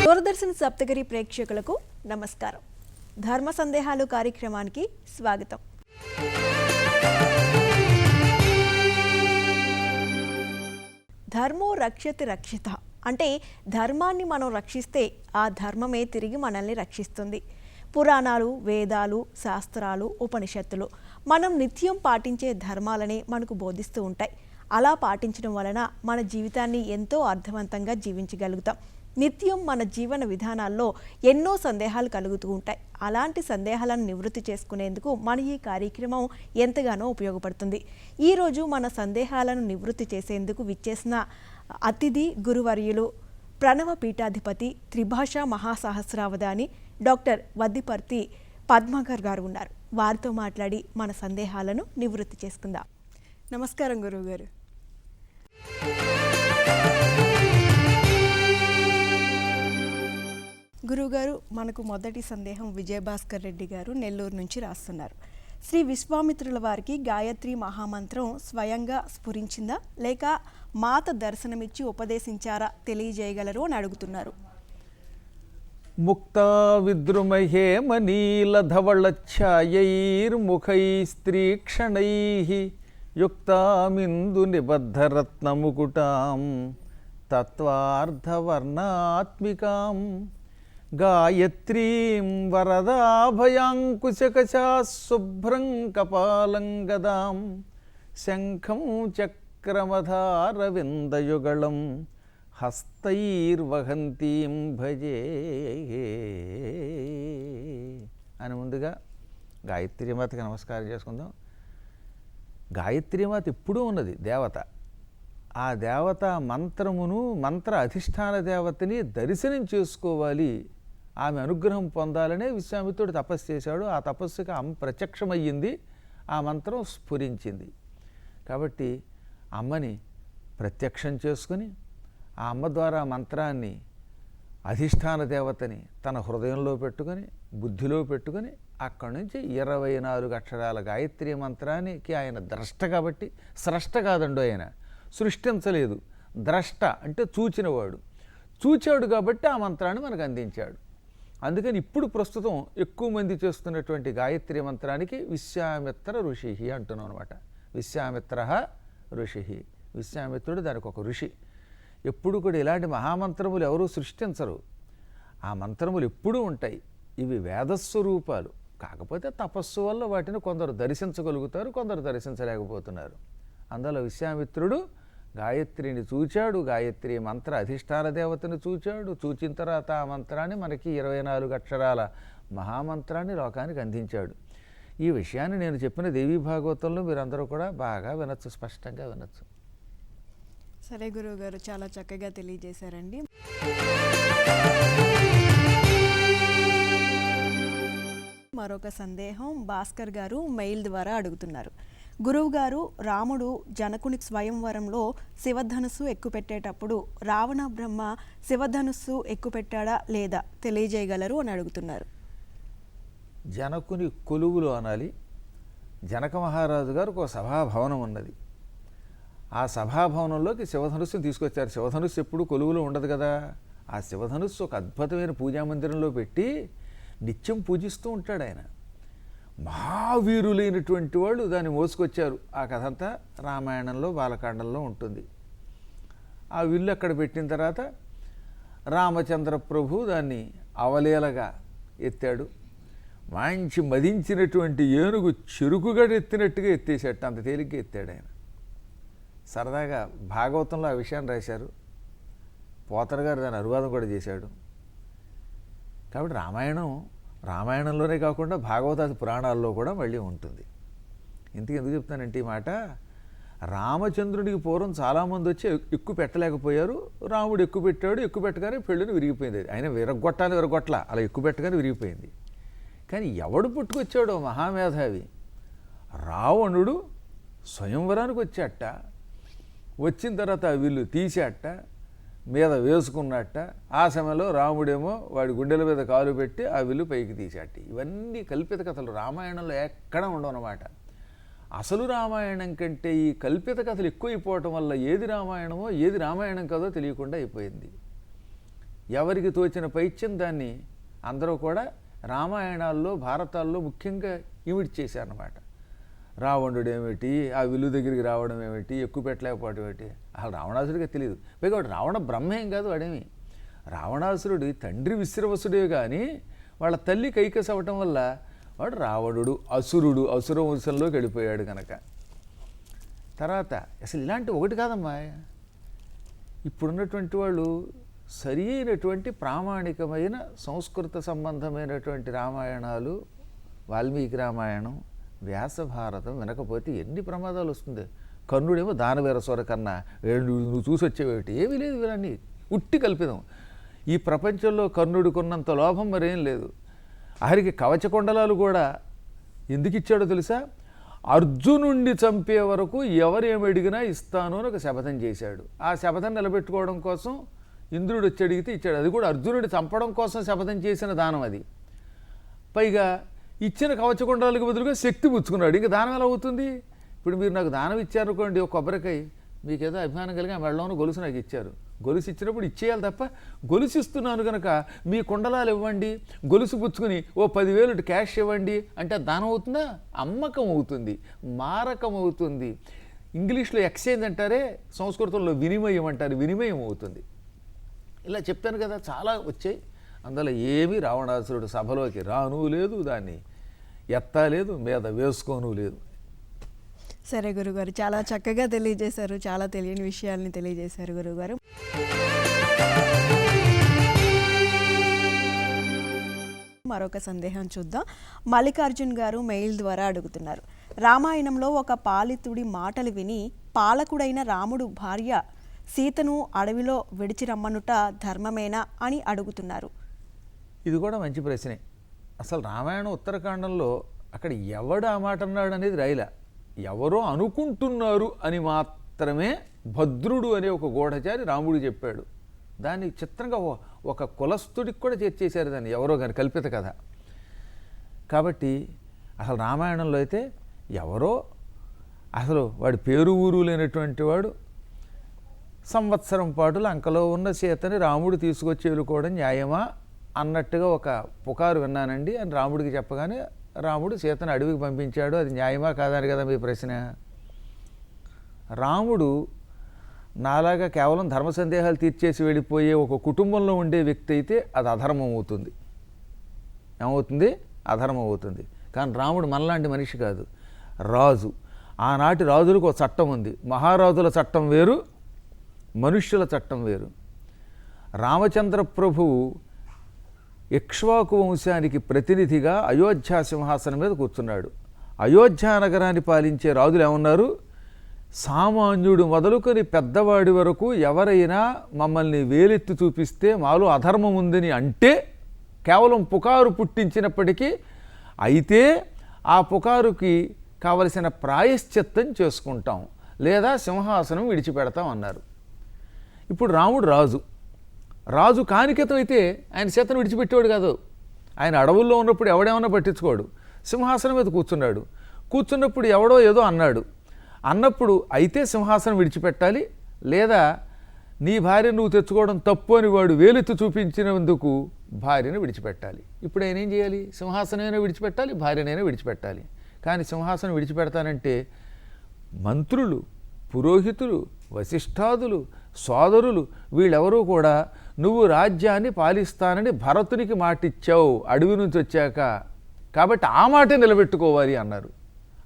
దూరదర్శన్ సప్తగిరి ప్రేక్షకులకు నమస్కారం. ధర్మ సందేహాలు కార్యక్రమానికి స్వాగతం. ధర్మో రక్షతి రక్షిత అంటే ధర్మాన్ని మనం రక్షిస్తే ఆ ధర్మమే తిరిగి మనల్ని రక్షిస్తుంది. పురాణాలు, వేదాలు, శాస్త్రాలు, ఉపనిషత్తులు మనం నిత్యం పాటించే ధర్మాలనే మనకు బోధిస్తూ ఉంటాయి. అలా పాటించడం వలన మన జీవితాన్ని ఎంతో అర్థవంతంగా జీవించగలుగుతాం. నిత్యం మన జీవన విధానాల్లో ఎన్నో సందేహాలు కలుగుతూ ఉంటాయి. అలాంటి సందేహాలను నివృత్తి చేసుకునేందుకు మన ఈ కార్యక్రమం ఎంతగానో ఉపయోగపడుతుంది. ఈరోజు మన సందేహాలను నివృత్తి చేసేందుకు విచ్చేసిన అతిథి గురువర్యులు ప్రణవ పీఠాధిపతి త్రిభాషా మహాసహస్రావధాని డాక్టర్ వద్దిపర్తి పద్మాకర్ గారు ఉన్నారు. వారితో మాట్లాడి మన సందేహాలను నివృత్తి చేసుకుందాం. నమస్కారం గురువుగారు. గురువుగారు, మనకు మొదటి సందేహం విజయభాస్కర్ రెడ్డి గారు నెల్లూరు నుంచి రాస్తున్నారు. శ్రీ విశ్వామిత్రుల వారికి గాయత్రి మహామంత్రం స్వయంగా స్ఫురించిందా లేక మాత దర్శనమిచ్చి ఉపదేశించారా తెలియజేయగలరు అని అడుగుతున్నారు. ముక్తా విద్రుమహేమనీలధవళఛాయైర్ముఖైస్త్రీక్షణైః యుక్తామిందు నిబద్ధరత్నముకుటాం తత్వార్థవర్ణాత్మికాం గాయత్రీం వరదాభయాంకుశకశాశుభ్రం కపాలం గదాం శంఖం చక్రమధారవిందయుగళం హస్తైర్వహంతీం భజే అని ముందుగా గాయత్రీమాతకి నమస్కారం చేసుకుందాం. గాయత్రీమాత ఎప్పుడూ ఉన్నది దేవత. ఆ దేవత మంత్రమును, మంత్ర అధిష్టాన దేవతని దర్శనం చేసుకోవాలి, ఆమె అనుగ్రహం పొందాలనే విశ్వామిత్రుడు తపస్సు చేశాడు. ఆ తపస్సుకి ప్రత్యక్షమయ్యింది, ఆ మంత్రం స్ఫురించింది. కాబట్టి అమ్మని ప్రత్యక్షం చేసుకుని ఆ అమ్మ ద్వారా మంత్రాన్ని, అధిష్టాన దేవతని తన హృదయంలో పెట్టుకొని బుద్ధిలో పెట్టుకొని అక్కడి నుంచి 24 అక్షరాల గాయత్రి మంత్రానికి ఆయన ద్రష్ట కాబట్టి, స్రష్ట కాదండు, ఆయన సృష్టించలేదు. ద్రష్ట అంటే చూచినవాడు, చూచాడు కాబట్టి ఆ మంత్రాన్ని మనకు అందించాడు. అందుకని ఇప్పుడు ప్రస్తుతం ఎక్కువ మంది చేస్తున్నటువంటి గాయత్రి మంత్రానికి విశ్వామిత్ర ఋషి అంటున్నాం అనమాట. విశ్వామిత్ర ఋషి, విశ్వామిత్రుడు దానికి ఒక ఋషి. ఎప్పుడు కూడా ఇలాంటి మహామంత్రములు ఎవరూ సృష్టించరు. ఆ మంత్రములు ఎప్పుడూ ఉంటాయి. ఇవి వేదస్వరూపాలు. కాకపోతే తపస్సు వల్ల వాటిని కొందరు దర్శించగలుగుతారు, కొందరు దర్శించలేకపోతున్నారు. అందులో విశ్వామిత్రుడు గాయత్రిని చూచాడు, గాయత్రి మంత్ర అధిష్టాన దేవతను చూచాడు. చూచిన తర్వాత ఆ మంత్రాన్ని మనకి 24 అక్షరాల మహామంత్రాన్ని లోకానికి అందించాడు. ఈ విషయాన్ని నేను చెప్పిన దేవీ భాగవతంలో మీరందరూ కూడా బాగా వినొచ్చు, స్పష్టంగా వినొచ్చు. సరే గురువు గారు, చాలా చక్కగా తెలియజేశారండి. మరొక సందేహం భాస్కర్ గారు మెయిల్ ద్వారా అడుగుతున్నారు. గురువు గారు, రాముడు జనకుని స్వయంవరంలో శివధనుస్సు ఎక్కుపెట్టేటప్పుడు రావణ బ్రహ్మ శివధనుస్సు ఎక్కుపెట్టాడా లేదా తెలియజేయగలరు అని అడుగుతున్నారు. జనకుని కొలువులు అనాలి. జనక మహారాజు గారు ఒక సభాభవనం ఉన్నది. ఆ సభాభవనంలోకి శివధనుస్సును తీసుకొచ్చారు. శివధనుస్సు ఎప్పుడు కొలువులో ఉండదు కదా. ఆ శివధనుస్సు ఒక అద్భుతమైన పూజామందిరంలో పెట్టి నిత్యం పూజిస్తూ ఉంటాడు ఆయన. మహావీరులైనటువంటి వాళ్ళు దాన్ని మోసుకొచ్చారు. ఆ కథ అంతా రామాయణంలో బాలకాండంలో ఉంటుంది. ఆ విల్లు అక్కడ పెట్టిన తర్వాత రామచంద్ర ప్రభు దాన్ని అవలీలగా ఎత్తాడు. మంచి మదించినటువంటి ఏనుగు చెరుకుగడ ఎత్తినట్టుగా ఎత్తేసేట, అంత తేలిగ్గా ఎత్తాడు ఆయన. సరదాగా భాగవతంలో ఆ విషయాన్ని రాశారు. పోతన గారు దాని అనువాదం కూడా చేశాడు. కాబట్టి రామాయణంలోనే కాకుండా భాగవతాది పురాణాల్లో కూడా మళ్ళీ ఉంటుంది. ఎందుకు చెప్తానంటే ఈ మాట, రామచంద్రుడికి పూర్వం చాలామంది వచ్చి ఎక్కువ పెట్టలేకపోయారు. రాముడు ఎక్కువ పెట్టాడు. ఎక్కువ పెట్టగానే పెళ్ళిని విరిగిపోయింది. ఆయన విరగొట్ల అలా ఎక్కువ పెట్టగానే విరిగిపోయింది. కానీ ఎవడు పుట్టుకొచ్చాడో మహామేధావి రావణుడు స్వయంవరానికి వచ్చాట. వచ్చిన తర్వాత ఆ విల్లు తీసేట, మీద వేసుకున్నట్ట. ఆ సమయంలో రాముడేమో వాడి గుండెల మీద కాలు పెట్టి ఆ విల్లు పైకి తీసేట. ఇవన్నీ కల్పిత కథలు, రామాయణంలో ఎక్కడ ఉండవన్నమాట. అసలు రామాయణం కంటే ఈ కల్పిత కథలు ఎక్కువైపోవటం వల్ల ఏది రామాయణమో ఏది రామాయణం కాదో తెలియకుండా అయిపోయింది. ఎవరికి తోచిన పైత్యం దాన్ని అందరూ కూడా రామాయణాల్లో భారతాల్లో ముఖ్యంగా ఇమిడి చేశారన్నమాట. రావణుడు ఏమిటి, ఆ విల్లు దగ్గరికి రావడం ఏమిటి, ఎక్కువ పెట్టలేకపోవడం ఏమిటి, అసలు రావణాసుడిగా తెలియదు. పైగా వాడు రావణ బ్రహ్మేం కాదు, వాడేమి రావణాసురుడి తండ్రి విశ్రవసుడే కానీ వాళ్ళ తల్లి కైకసి అవ్వటం వల్ల వాడు రావణుడు, అసురుడు, అసుర వంశంలోకి వెళ్ళిపోయాడు కనుక. తర్వాత అసలు ఇలాంటి ఒకటి కాదమ్మా, ఇప్పుడున్నటువంటి వాళ్ళు సరి అయినటువంటి ప్రామాణికమైన సంస్కృత సంబంధమైనటువంటి రామాయణాలు, వాల్మీకి రామాయణం, వ్యాస భారతం వినకపోతే ఎన్ని ప్రమాదాలు వస్తుంది. కర్ణుడేమో దానవీరస్వర కన్నా నువ్వు చూసి వచ్చేవేటి, ఏమీ లేదు, వీళ్ళని ఉట్టి కల్పిదం. ఈ ప్రపంచంలో కర్ణుడికున్నంత లోభం మరేం లేదు. ఆఖరికి కవచకొండలాలు కూడా ఎందుకు ఇచ్చాడో తెలుసా? అర్జునుణ్ణి చంపే వరకు ఎవరేమి అడిగినా ఇస్తాను అని ఒక శపథం చేశాడు. ఆ శపథం నిలబెట్టుకోవడం కోసం ఇంద్రుడు వచ్చి అడిగితే ఇచ్చాడు. అది కూడా అర్జునుడిని చంపడం కోసం శపథం చేసిన దానం అది. పైగా ఇచ్చిన కవచకొండాలకు బదులుగా శక్తి పుచ్చుకున్నాడు. ఇంకా దానం ఎలా అవుతుంది? ఇప్పుడు మీరు నాకు దానం ఇచ్చారనుకోండి, ఒక కొబ్బరికాయ, మీకేదో అభిమానం కలిగి ఆ మెడలోనూ గొలుసు నాకు ఇచ్చారు. గొలుసు ఇచ్చినప్పుడు ఇచ్చేయాలి తప్ప, గొలుసు ఇస్తున్నాను కనుక మీ కుండలాలు ఇవ్వండి, గొలుసు పుచ్చుకుని ఓ 10,000 క్యాష్ ఇవ్వండి అంటే దానం అవుతుందా? అమ్మకం అవుతుంది, మారకం అవుతుంది. ఇంగ్లీష్లో ఎక్స్చేంజ్ అంటారే, సంస్కృతంలో వినిమయం అంటారు, వినిమయం అవుతుంది. ఇలా చెప్పాను కదా, చాలా వచ్చాయి. అందులో ఏమీ రావణాసురుడు సభలోకి రాను లేదు, దాన్ని ఎత్తలేదు, మీద వేసుకోను లేదు. సరే గురుగారు, చాలా చక్కగా తెలియజేశారు, చాలా తెలియని విషయాల్ని తెలియజేశారు గురుగారు. మరొక సందేహం చూద్దాం. మల్లికార్జున్ గారు మెయిల్ ద్వారా అడుగుతున్నారు. రామాయణంలో ఒక పాలితుడి మాటలు విని పాలకుడైన రాముడు భార్య సీతను అడవిలో విడిచి రమ్మనుట ధర్మమేనా అని అడుగుతున్నారు. ఇది కూడా మంచి ప్రశ్నే. అసలు రామాయణం ఉత్తరకాండంలో అక్కడ ఎవడు ఆ మాట అన్నాడు అనేది రాయలా, ఎవరో అనుకుంటున్నారు అని మాత్రమే భద్రుడు అనే ఒక గూఢచారి రాముడు చెప్పాడు. దాన్ని చిత్రంగా ఒక కులస్థుడికి కూడా చేర్చేశారు దాన్ని, ఎవరో కానీ కల్పిత కథ. కాబట్టి అసలు రామాయణంలో అయితే ఎవరో, అసలు వాడి పేరు ఊరు లేనటువంటి వాడు సంవత్సరం పాటు లంకలో ఉన్న సీతని రాముడు తీసుకొచ్చి వెళ్ళుకోవడం న్యాయమా అన్నట్టుగా ఒక పుకారు విన్నానండి అని రాముడికి చెప్పగానే రాముడు సీతను అడవికి పంపించాడు. అది న్యాయమా కాదని కదా మీ ప్రశ్న. రాముడు నాలాగా కేవలం ధర్మ సందేహాలు తీర్చేసి వెళ్ళిపోయే ఒక కుటుంబంలో ఉండే వ్యక్తి అయితే అది అధర్మం అవుతుంది. ఏమవుతుంది? అధర్మం అవుతుంది. కానీ రాముడు మనలాంటి మనిషి కాదు, రాజు. ఆనాటి రాజులకు ఒక చట్టం ఉంది. మహారాజుల చట్టం వేరు, మనుష్యుల చట్టం వేరు. రామచంద్ర ప్రభువు ఇక్ష్వాకు వంశానికి ప్రతినిధిగా అయోధ్య సింహాసనం మీద కూర్చున్నాడు. అయోధ్య నగరాన్ని పాలించే రాజులు ఏమన్నారు? సామాన్యుడు మొదలుకొని పెద్దవాడి వరకు ఎవరైనా మమ్మల్ని వేలెత్తి చూపిస్తే మాలో అధర్మం ఉందని అంటే కేవలం పుకారు పుట్టించినప్పటికీ అయితే ఆ పుకారుకి కావలసిన ప్రాయశ్చిత్తం చేసుకుంటాం, లేదా సింహాసనం విడిచిపెడతాం అన్నారు. ఇప్పుడు రాముడు రాజు, రాజు కానికతం అయితే ఆయన సీతను విడిచిపెట్టేవాడు కాదు. ఆయన అడవుల్లో ఉన్నప్పుడు ఎవడేమన్నా పట్టించుకోడు. సింహాసనం మీద కూర్చున్నాడు. కూర్చున్నప్పుడు ఎవడో ఏదో అన్నాడు. అన్నప్పుడు అయితే సింహాసనం విడిచిపెట్టాలి, లేదా నీ భార్య నువ్వు తెచ్చుకోవడం తప్పు అని వాడు వేలెత్తి చూపించినందుకు భార్యను విడిచిపెట్టాలి. ఇప్పుడు ఆయన ఏం చేయాలి? సింహాసనమైనా విడిచిపెట్టాలి, భార్యనైనా విడిచిపెట్టాలి. కానీ సింహాసనం విడిచిపెడతానంటే మంత్రులు, పురోహితులు, వశిష్ఠాదులు, సోదరులు వీళ్ళెవరూ కూడా నువ్వు రాజ్యాన్ని పాలిస్తానని భరతునికి మాటిచ్చావు అడవి నుంచి వచ్చాక, కాబట్టి ఆ మాట నిలబెట్టుకోవాలి అన్నారు.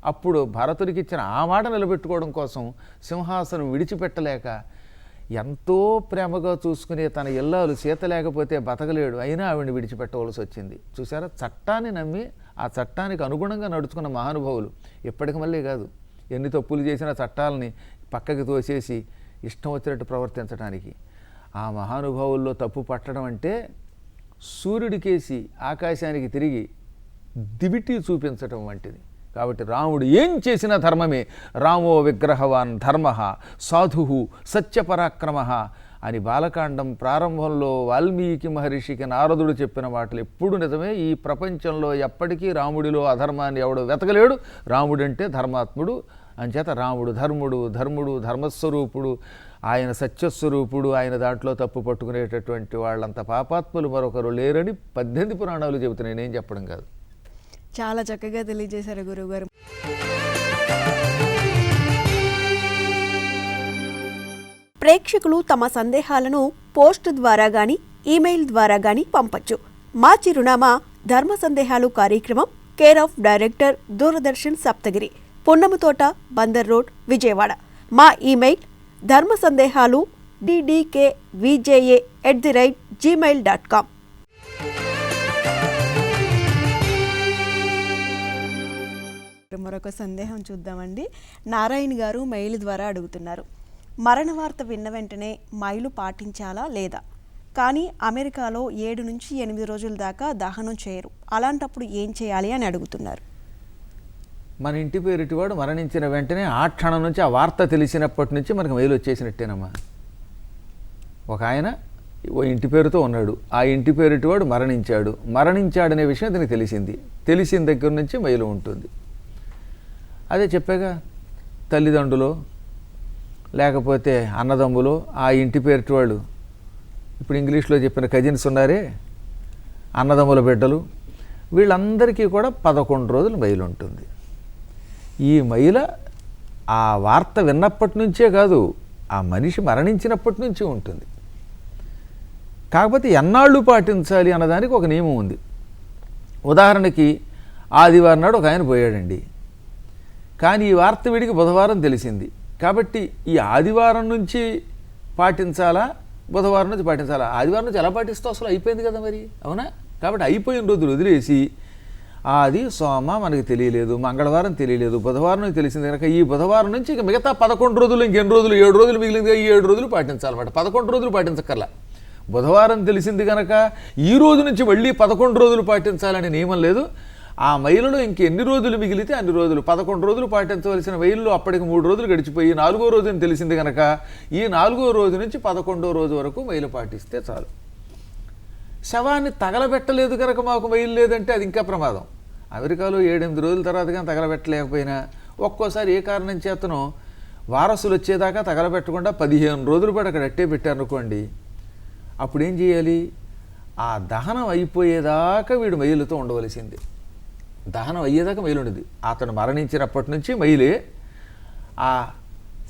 అప్పుడు భరతుడికి ఇచ్చిన ఆ మాట నిలబెట్టుకోవడం కోసం సింహాసనం విడిచిపెట్టలేక ఎంతో ప్రేమగా చూసుకునే తన ఇల్లాలు సీత లేకపోతే బతకలేడు, అయినా ఆవిడని విడిచిపెట్టవలసి వచ్చింది. చూసారా, చట్టాన్ని నమ్మి ఆ చట్టానికి అనుగుణంగా నడుచుకున్న మహానుభావులు. ఇప్పటికి మళ్ళీ కాదు, ఎన్ని తప్పులు చేసిన చట్టాలని పక్కకి తోసేసి ఇష్టం వచ్చినట్టు ప్రవర్తించడానికి. ఆ మహానుభావుల్లో తప్పు పట్టడం అంటే సూర్యుడికేసి ఆకాశానికి తిరిగి దివిటి చూపించటం వంటిది. కాబట్టి రాముడు ఏం చేసినా ధర్మమే. రామో విగ్రహవాన్ ధర్మ సాధు సత్యపరాక్రమ అని బాలకాండం ప్రారంభంలో వాల్మీకి మహర్షికి నారదుడు చెప్పిన మాటలు ఎప్పుడు నిజమే. ఈ ప్రపంచంలో ఎప్పటికీ రాముడిలో అధర్మాన్ని ఎవడు వెతకలేడు. రాముడంటే ధర్మాత్ముడు. అంచేత రాముడు ధర్ముడు, ధర్ముడు ధర్మస్వరూపుడు. ఆయన సత్యస్వరూపుడు, ఆయన దాంట్లో తప్పు పట్టుకునేటటువంటి వాళ్ళంత పాపాత్ములు మరొకరు లేరని 18 పురాణాలు చెబుతున్నాయి, నేనేం చెప్పడం కాదు. చాలా చక్కగా తెలియజేశారు గురువుగారు. ప్రేక్షకులు తమ సందేహాలను పోస్ట్ ద్వారా గాని ఈమెయిల్ ద్వారా గాని పంపొచ్చు. మా చిరునామా ధర్మ సందేహాలు కార్యక్రమం, care of director, Doordarshan Saptagiri, Punnamathota, Bandar road, Vijayawada. మా ఈమెయిల్ ధర్మ సందేహాలు ddkvja@gmail.com. మరొక సందేహం చూద్దామండి. నారాయణ గారు మెయిల్ ద్వారా అడుగుతున్నారు, మరణ వార్త విన్న వెంటనే మైలు పాటించాలా లేదా? కానీ అమెరికాలో 7 నుంచి 8 రోజుల దాకా దహనం చేయరు, అలాంటప్పుడు ఏం చేయాలి అని అడుగుతున్నారు. మన ఇంటి పేరిటివాడు మరణించిన వెంటనే ఆ క్షణం నుంచి, ఆ వార్త తెలిసినప్పటి నుంచి మనకు మెయిల్ వచ్చేసినట్టేనమ్మా. ఒక ఆయన ఓ ఇంటి పేరుతో ఉన్నాడు, ఆ ఇంటి పేరిటివాడు మరణించాడనే విషయం అతనికి తెలిసిన దగ్గర నుంచి మెయిల్ ఉంటుంది. అదే చెప్పాగా, తల్లిదండ్రులు లేకపోతే అన్నదమ్ములు, ఆ ఇంటి పేరిటి వాళ్ళు, ఇప్పుడు ఇంగ్లీష్లో చెప్పిన కజిన్స్ ఉన్నారే, అన్నదమ్ముల బిడ్డలు, వీళ్ళందరికీ కూడా 11 రోజులు మెయిల్ ఉంటుంది. ఈ మైల ఆ వార్త విన్నప్పటి నుంచే కాదు, ఆ మనిషి మరణించినప్పటి నుంచి ఉంటుంది. కాకపోతే ఎన్నాళ్ళు పాటించాలి అన్నదానికి ఒక నియమం ఉంది. ఉదాహరణకి ఆదివారం నాడు ఒక ఆయన పోయాడండి, కానీ ఈ వార్త వీడికి బుధవారం తెలిసింది. కాబట్టి ఈ ఆదివారం నుంచి పాటించాలా, బుధవారం నుంచి పాటించాలా? ఆదివారం నుంచి ఎలా పాటిస్తావు, అసలు అయిపోయింది కదా మరి, అవునా? కాబట్టి అయిపోయిన రోజులు వదిలేసి ఆది సోమ మనకి తెలియలేదు, మంగళవారం తెలియలేదు, బుధవారం నుంచి తెలిసింది కనుక ఈ బుధవారం నుంచి ఇక మిగతా 11 రోజులు, ఇంకెన్ని రోజులు, 7 రోజులు మిగిలింది, ఈ 7 రోజులు పాటించాలన్నమాట. 11 రోజులు పాటించక్కర్లా. బుధవారం తెలిసింది కనుక ఈ రోజు నుంచి మళ్ళీ 11 రోజులు పాటించాలనే నియమం లేదు. ఆ మైలులో ఇంకెన్ని రోజులు మిగిలితే అన్ని రోజులు, 11 రోజులు పాటించవలసిన మైలులో అప్పటికి 3 రోజులు గడిచిపోయి 4వ రోజుని తెలిసింది కనుక ఈ 4వ రోజు నుంచి 11వ రోజు వరకు మైలు పాటిస్తే చాలు. శవాన్ని తగలబెట్టలేదు కనుక మాకు మైలు లేదంటే అది ఇంకా ప్రమాదం. అమెరికాలో 7-8 రోజుల తర్వాత కానీ తగలబెట్టలేకపోయినా, ఒక్కోసారి ఏ కారణం చేతనో వారసులు వచ్చేదాకా తగలబెట్టకుండా 15 రోజులు పాటు అక్కడ అట్టే పెట్టారనుకోండి, అప్పుడు ఏం చేయాలి? ఆ దహనం అయిపోయేదాకా వీడు మైలుతో ఉండవలసింది. దహనం అయ్యేదాకా మైలు ఉండదు. అతను మరణించినప్పటి నుంచి మైలే. ఆ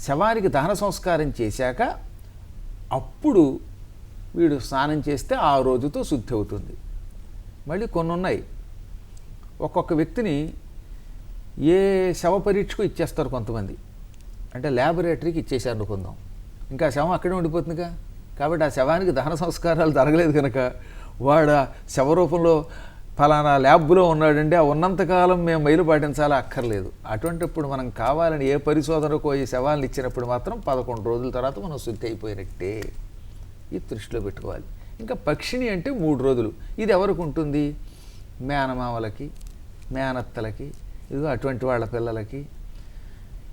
శవానికి దహన సంస్కారం చేశాక అప్పుడు వీడు స్నానం చేస్తే ఆ రోజుతో శుద్ధి అవుతుంది. మళ్ళీ కొన్ని ఉన్నాయి, ఒక్కొక్క వ్యక్తిని ఏ శవ పరీక్షకు ఇచ్చేస్తారు కొంతమంది, అంటే ల్యాబొరేటరీకి ఇచ్చేసారు అనుకుందాం, ఇంకా శవం అక్కడే ఉండిపోతుందిగా. కాబట్టి ఆ శవానికి దహన సంస్కారాలు జరగలేదు కనుక వాడు శవరూపంలో ఫలానా ల్యాబ్లో ఉన్నాడంటే ఆ ఉన్నంతకాలం మేము మైలు పాటించాలా, అక్కర్లేదు. అటువంటిప్పుడు మనం కావాలని ఏ పరిశోధనకో ఈ శవాలను ఇచ్చినప్పుడు మాత్రం 11 రోజుల తర్వాత మనం శుద్ధి అయిపోయినట్టే. ఇది దృష్టిలో పెట్టుకోవాలి. ఇంకా పక్షిణి అంటే 3 రోజులు. ఇది ఎవరికి ఉంటుంది? మేనమామలకి, మేనత్తలకి, ఇదిగో అటువంటి వాళ్ళ పిల్లలకి,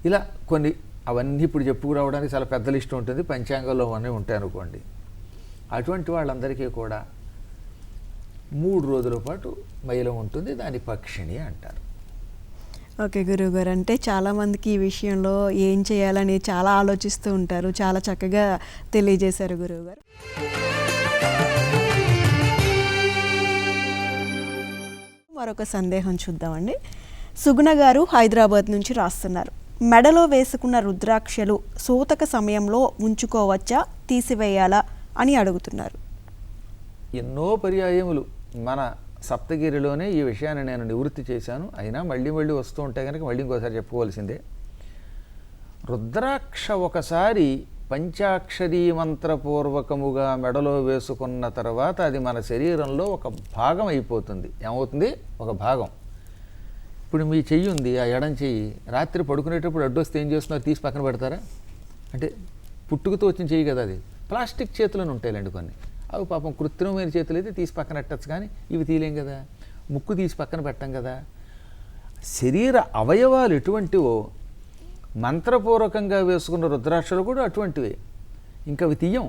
ఇలా కొన్ని. అవన్నీ ఇప్పుడు చెప్పుకురావడానికి చాలా పెద్ద లిస్ట్ ఉంటుంది, పంచాంగంలో అన్నీ ఉంటాయి అనుకోండి. అటువంటి వాళ్ళందరికీ కూడా 3 రోజుల పాటు మైలం ఉంటుంది, దాని పక్షిణి అంటారు. ఓకే గురువుగారు, అంటే చాలామందికి ఈ విషయంలో ఏం చేయాలని చాలా ఆలోచిస్తూ ఉంటారు. చాలా చక్కగా తెలియజేశారు గురువుగారు. మరొక సందేహం చూద్దామండి. సుగుణ గారు హైదరాబాద్ నుంచి రాస్తున్నారు, మెడలో వేసుకున్న రుద్రాక్షలు సూతక సమయంలో ఉంచుకోవచ్చా, తీసివేయాలా అని అడుగుతున్నారు. ఎన్నో పర్యాయములు మన సప్తగిరిలోనే ఈ విషయాన్ని నేను నివృత్తి చేశాను. అయినా మళ్ళీ వస్తూ ఉంటే కనుక మళ్ళీ ఇంకోసారి చెప్పుకోవాల్సిందే. రుద్రాక్ష ఒకసారి పంచాక్షరీ మంత్రపూర్వకముగా మెడలో వేసుకున్న తర్వాత అది మన శరీరంలో ఒక భాగం అయిపోతుంది. ఏమవుతుంది? ఒక భాగం. ఇప్పుడు మీ చెయ్యి ఉంది, ఆ ఎడం చెయ్యి, రాత్రి పడుకునేటప్పుడు అడ్డొస్తే ఏం చేస్తున్నారు? తీసి పక్కన పెడతారా? అంటే పుట్టుకతో వచ్చిన చెయ్యి కదా అది. ప్లాస్టిక్ చేతులను ఉంటాయిలేండి కొన్ని, అవి పాపం కృత్రిమమైన చేతులు అయితే తీసి పక్కన పెట్టచ్చు, కానీ ఇవి తీలేం కదా. ముక్కు తీసి పక్కన పెట్టం కదా. శరీర అవయవాలు ఎటువంటివో మంత్రపూర్వకంగా వేసుకున్న రుద్రాక్షలు కూడా అటువంటివే. ఇంకా అవి తీయం.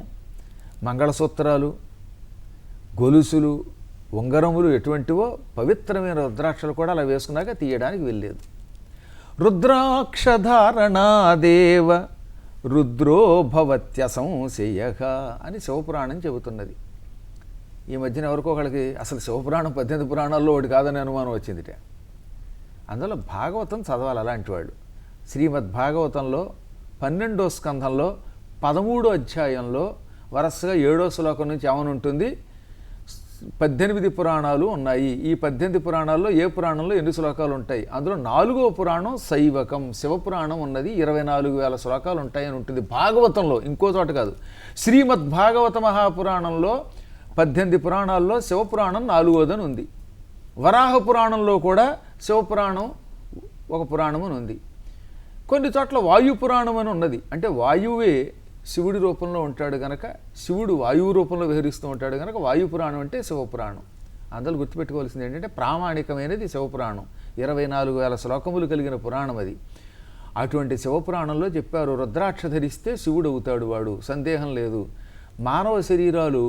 మంగళసూత్రాలు, గొలుసులు, ఉంగరములు ఎటువంటివో పవిత్రమైన రుద్రాక్షలు కూడా అలా వేసుకున్నాక తీయడానికి వెళ్ళలేదు. రుద్రాక్షధారణాదేవ రుద్రో భవత్యసంశయః అని శివపురాణం చెబుతున్నది. ఈ మధ్యన ఎవరికో ఒకళ్ళకి అసలు శివపురాణం 18 పురాణాల్లో ఒకటి కాదని అనుమానం వచ్చిందిట. అందులో భాగవతం చదవాలి అలాంటి వాళ్ళు. శ్రీమద్ భాగవతంలో 12వ స్కంధంలో 13వ అధ్యాయంలో వరుసగా 7వ శ్లోకం నుంచి ఏమని ఉంటుంది, 18 పురాణాలు ఉన్నాయి. ఈ 18 పురాణాల్లో ఏ పురాణంలో ఎన్ని శ్లోకాలు ఉంటాయి? అందులో 4వ పురాణం శైవకం, శివపురాణం ఉన్నది. 24,000 శ్లోకాలు ఉంటాయని ఉంటుంది భాగవతంలో, ఇంకో చోట కాదు. శ్రీమద్ భాగవత మహాపురాణంలో 18 పురాణాల్లో శివపురాణం 4వదని ఉంది. వరాహ పురాణంలో కూడా శివపురాణం ఒక పురాణం అని ఉంది. కొన్ని చోట్ల వాయు పురాణం అని ఉన్నది. అంటే వాయువే శివుడి రూపంలో ఉంటాడు కనుక, శివుడు వాయువు రూపంలో విహరిస్తూ ఉంటాడు కనుక వాయుపురాణం అంటే శివపురాణం. అందులో గుర్తుపెట్టుకోవాల్సింది ఏంటంటే ప్రామాణికమైనది శివపురాణం. 24,000 శ్లోకములు కలిగిన పురాణం అది. అటువంటి శివపురాణంలో చెప్పారు, రుద్రాక్ష ధరిస్తే శివుడు అవుతాడు వాడు, సందేహం లేదు. మానవ శరీరాలు